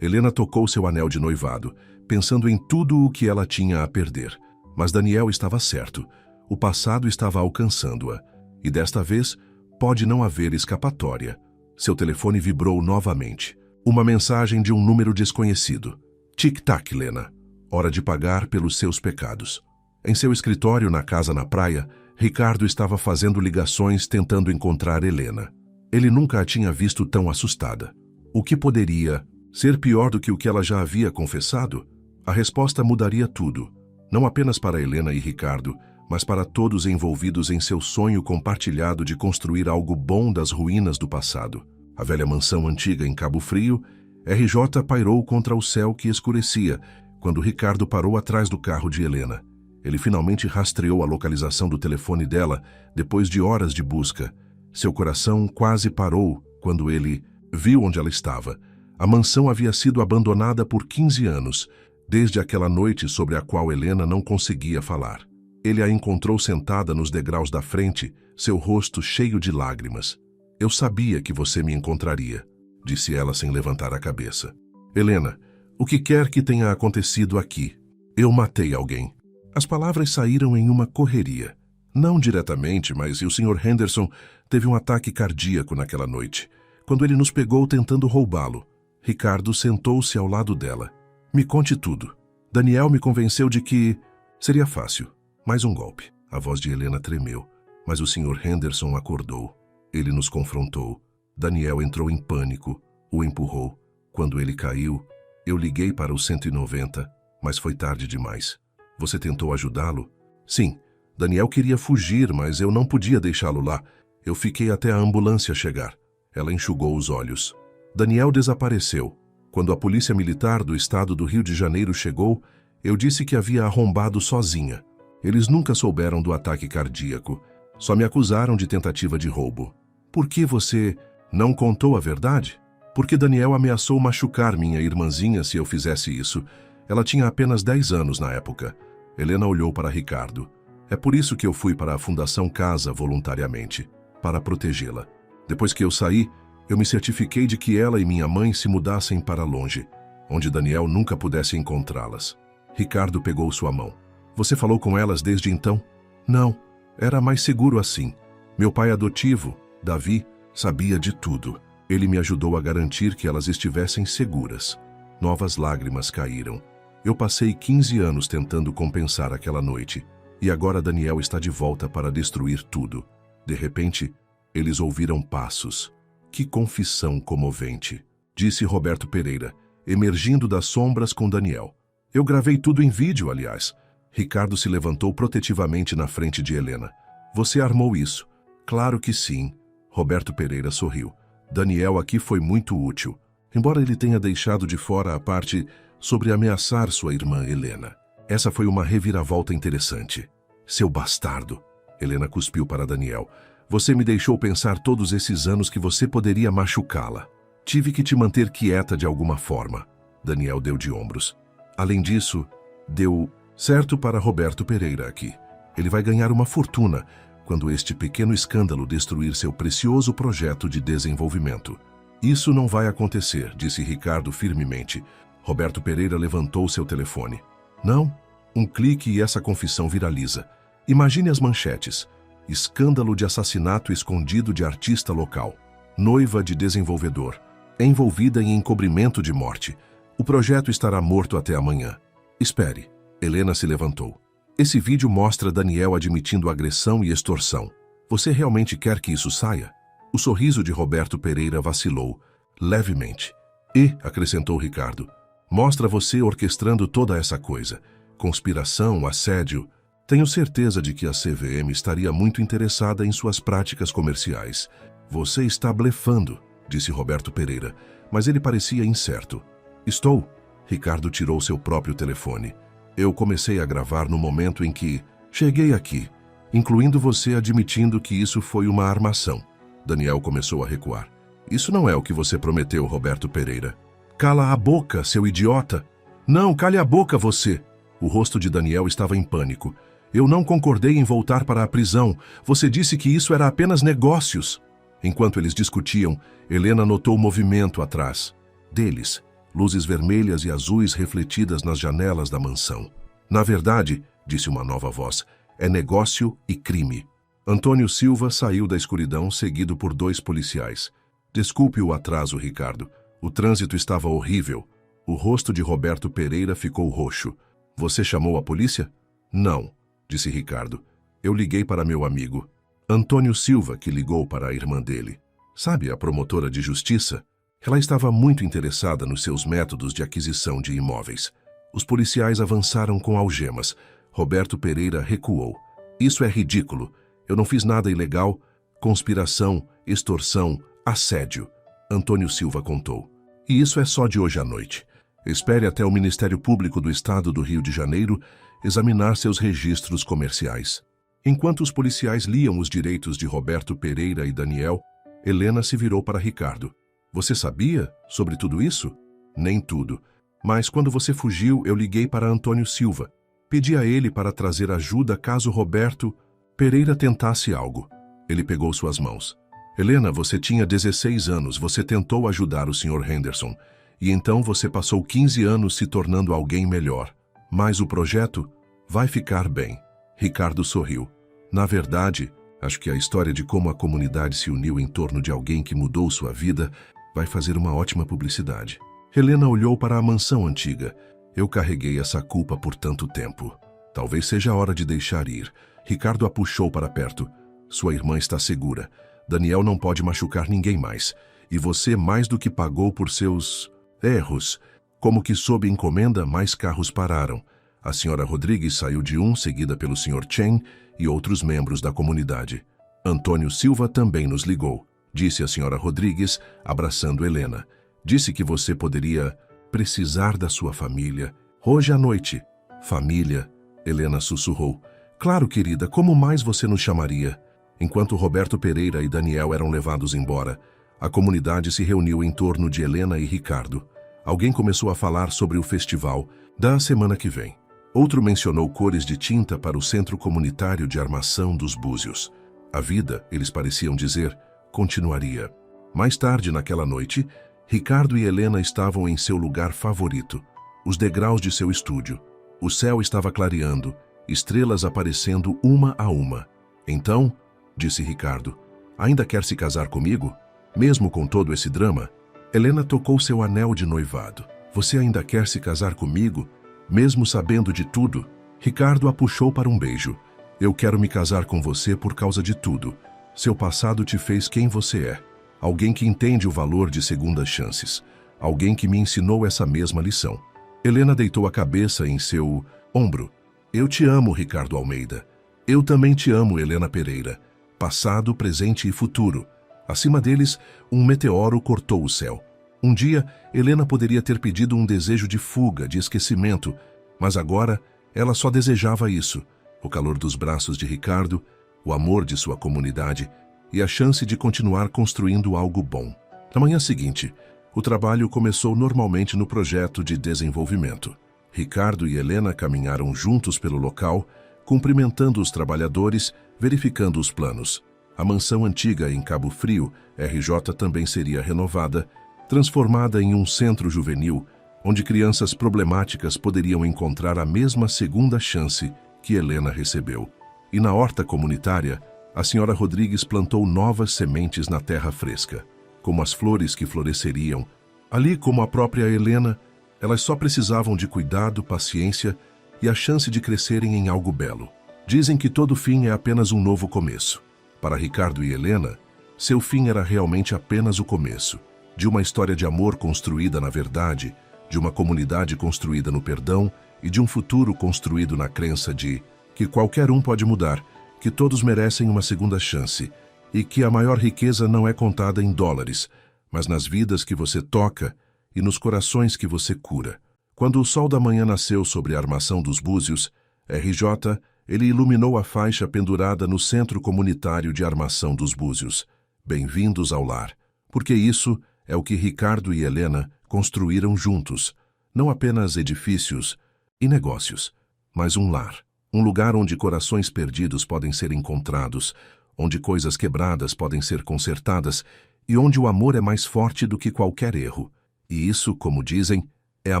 A: Helena tocou seu anel de noivado, pensando em tudo o que ela tinha a perder. Mas Daniel estava certo. O passado estava alcançando-a. E desta vez, pode não haver escapatória. Seu telefone vibrou novamente. Uma mensagem de um número desconhecido. Tic-tac, Helena. Hora de pagar pelos seus pecados. Em seu escritório na casa na praia, Ricardo estava fazendo ligações tentando encontrar Helena. Ele nunca a tinha visto tão assustada. O que poderia ser pior do que o que ela já havia confessado? A resposta mudaria tudo. Não apenas para Helena e Ricardo, mas para todos envolvidos em seu sonho compartilhado de construir algo bom das ruínas do passado. A velha mansão antiga em Cabo Frio, RJ pairou contra o céu que escurecia, quando Ricardo parou atrás do carro de Helena. Ele finalmente rastreou a localização do telefone dela depois de horas de busca. Seu coração quase parou quando ele viu onde ela estava. A mansão havia sido abandonada por 15 anos, desde aquela noite sobre a qual Helena não conseguia falar. Ele a encontrou sentada nos degraus da frente, seu rosto cheio de lágrimas. Eu sabia que você me encontraria, disse ela sem levantar a cabeça. Helena, o que quer que tenha acontecido aqui? Eu matei alguém. As palavras saíram em uma correria. Não diretamente, mas o Sr. Henderson teve um ataque cardíaco naquela noite, quando ele nos pegou tentando roubá-lo. Ricardo sentou-se ao lado dela. Me conte tudo. Daniel me convenceu de que seria fácil. Mais um golpe. A voz de Helena tremeu, mas o Sr. Henderson acordou. Ele nos confrontou. Daniel entrou em pânico, o empurrou. Quando ele caiu, eu liguei para o 190, mas foi tarde demais. Você tentou ajudá-lo? Sim. Daniel queria fugir, mas eu não podia deixá-lo lá. Eu fiquei até a ambulância chegar. Ela enxugou os olhos. Daniel desapareceu. Quando a polícia militar do estado do Rio de Janeiro chegou, eu disse que havia arrombado sozinha. Eles nunca souberam do ataque cardíaco. Só me acusaram de tentativa de roubo. Por que você não contou a verdade? Porque Daniel ameaçou machucar minha irmãzinha se eu fizesse isso. Ela tinha apenas 10 anos na época. Helena olhou para Ricardo. É por isso que eu fui para a Fundação Casa voluntariamente, para protegê-la. Depois que eu saí, eu me certifiquei de que ela e minha mãe se mudassem para longe, onde Daniel nunca pudesse encontrá-las. Ricardo pegou sua mão. Você falou com elas desde então? Não, era mais seguro assim. Meu pai adotivo, Davi, sabia de tudo. Ele me ajudou a garantir que elas estivessem seguras. Novas lágrimas caíram. Eu passei 15 anos tentando compensar aquela noite, e agora Daniel está de volta para destruir tudo. De repente, eles ouviram passos. Que confissão comovente, disse Roberto Pereira, emergindo das sombras com Daniel. Eu gravei tudo em vídeo, aliás. Ricardo se levantou protetivamente na frente de Helena. Você armou isso? Claro que sim. Roberto Pereira sorriu. Daniel aqui foi muito útil, embora ele tenha deixado de fora a parte sobre ameaçar sua irmã Helena. Essa foi uma reviravolta interessante. Seu bastardo. Helena cuspiu para Daniel. Você me deixou pensar todos esses anos que você poderia machucá-la. Tive que te manter quieta de alguma forma. Daniel deu de ombros. Além disso, deu certo para Roberto Pereira aqui. Ele vai ganhar uma fortuna quando este pequeno escândalo destruir seu precioso projeto de desenvolvimento. Isso não vai acontecer, disse Ricardo firmemente. Roberto Pereira levantou seu telefone. Não, um clique e essa confissão viraliza. Imagine as manchetes. Escândalo de assassinato escondido de artista local. Noiva de desenvolvedor. Envolvida em encobrimento de morte. O projeto estará morto até amanhã. Espere. Helena se levantou. Esse vídeo mostra Daniel admitindo agressão e extorsão. Você realmente quer que isso saia? O sorriso de Roberto Pereira vacilou, levemente. E, acrescentou Ricardo, mostra você orquestrando toda essa coisa. Conspiração, assédio. Tenho certeza de que a CVM estaria muito interessada em suas práticas comerciais. Você está blefando, disse Roberto Pereira, mas ele parecia incerto. Estou. Ricardo tirou seu próprio telefone. Eu comecei a gravar no momento em que cheguei aqui, incluindo você admitindo que isso foi uma armação. Daniel começou a recuar. Isso não é o que você prometeu, Roberto Pereira. Cala a boca, seu idiota. Não, cale a boca você. O rosto de Daniel estava em pânico. Eu não concordei em voltar para a prisão. Você disse que isso era apenas negócios. Enquanto eles discutiam, Helena notou movimento atrás deles. Luzes vermelhas e azuis refletidas nas janelas da mansão. Na verdade, disse uma nova voz, é negócio e crime. Antônio Silva saiu da escuridão, seguido por 2 policiais. Desculpe o atraso, Ricardo. O trânsito estava horrível. O rosto de Roberto Pereira ficou roxo. Você chamou a polícia? Não, disse Ricardo. Eu liguei para meu amigo. Antônio Silva, que ligou para a irmã dele. Sabe, a promotora de justiça? Ela estava muito interessada nos seus métodos de aquisição de imóveis. Os policiais avançaram com algemas. Roberto Pereira recuou. Isso é ridículo. Eu não fiz nada ilegal. Conspiração, extorsão, assédio. Antônio Silva contou. E isso é só de hoje à noite. Espere até o Ministério Público do Estado do Rio de Janeiro examinar seus registros comerciais. Enquanto os policiais liam os direitos de Roberto Pereira e Daniel, Helena se virou para Ricardo. Você sabia sobre tudo isso? Nem tudo. Mas quando você fugiu, eu liguei para Antônio Silva. Pedi a ele para trazer ajuda caso Roberto Pereira tentasse algo. Ele pegou suas mãos. Helena, você tinha 16 anos, você tentou ajudar o Sr. Henderson. E então você passou 15 anos se tornando alguém melhor. Mas o projeto vai ficar bem. Ricardo sorriu. Na verdade, acho que a história de como a comunidade se uniu em torno de alguém que mudou sua vida vai fazer uma ótima publicidade. Helena olhou para a mansão antiga. Eu carreguei essa culpa por tanto tempo. Talvez seja a hora de deixar ir. Ricardo a puxou para perto. Sua irmã está segura. Daniel não pode machucar ninguém mais. E você mais do que pagou por seus erros. Como que sob encomenda, mais carros pararam. A senhora Rodrigues saiu de um, seguida pelo Sr. Chen e outros membros da comunidade. Antônio Silva também nos ligou, disse a senhora Rodrigues, abraçando Helena. Disse que você poderia precisar da sua família. Hoje à noite. Família, Helena sussurrou. Claro, querida, como mais você nos chamaria? Enquanto Roberto Pereira e Daniel eram levados embora, a comunidade se reuniu em torno de Helena e Ricardo. Alguém começou a falar sobre o festival da semana que vem. Outro mencionou cores de tinta para o Centro Comunitário de Armação dos Búzios. A vida, eles pareciam dizer, continuaria. Mais tarde naquela noite, Ricardo e Helena estavam em seu lugar favorito, os degraus de seu estúdio. O céu estava clareando, estrelas aparecendo uma a uma. Então, disse Ricardo, ainda quer se casar comigo? Mesmo com todo esse drama? Helena tocou seu anel de noivado. Você ainda quer se casar comigo? Mesmo sabendo de tudo? Ricardo a puxou para um beijo. Eu quero me casar com você por causa de tudo. Seu passado te fez quem você é. Alguém que entende o valor de segundas chances. Alguém que me ensinou essa mesma lição. Helena deitou a cabeça em seu ombro. Eu te amo, Ricardo Almeida. Eu também te amo, Helena Pereira. Passado, presente e futuro. Acima deles, um meteoro cortou o céu. Um dia, Helena poderia ter pedido um desejo de fuga, de esquecimento, mas agora ela só desejava isso: o calor dos braços de Ricardo, o amor de sua comunidade e a chance de continuar construindo algo bom. Na manhã seguinte, o trabalho começou normalmente no projeto de desenvolvimento. Ricardo e Helena caminharam juntos pelo local, cumprimentando os trabalhadores, verificando os planos. A mansão antiga em Cabo Frio, RJ, também seria renovada, transformada em um centro juvenil, onde crianças problemáticas poderiam encontrar a mesma segunda chance que Helena recebeu. E na horta comunitária, a senhora Rodrigues plantou novas sementes na terra fresca, como as flores que floresceriam. Ali, como a própria Helena, elas só precisavam de cuidado, paciência e a chance de crescerem em algo belo. Dizem que todo fim é apenas um novo começo. Para Ricardo e Helena, seu fim era realmente apenas o começo de uma história de amor construída na verdade, de uma comunidade construída no perdão e de um futuro construído na crença de que qualquer um pode mudar, que todos merecem uma segunda chance e que a maior riqueza não é contada em dólares, mas nas vidas que você toca e nos corações que você cura. Quando o sol da manhã nasceu sobre a armação dos Búzios, RJ, ele iluminou a faixa pendurada no Centro Comunitário de Armação dos Búzios. Bem-vindos ao lar, porque isso é o que Ricardo e Helena construíram juntos, não apenas edifícios e negócios, mas um lar. Um lugar onde corações perdidos podem ser encontrados, onde coisas quebradas podem ser consertadas e onde o amor é mais forte do que qualquer erro. E isso, como dizem, é a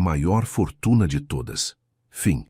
A: maior fortuna de todas. Fim.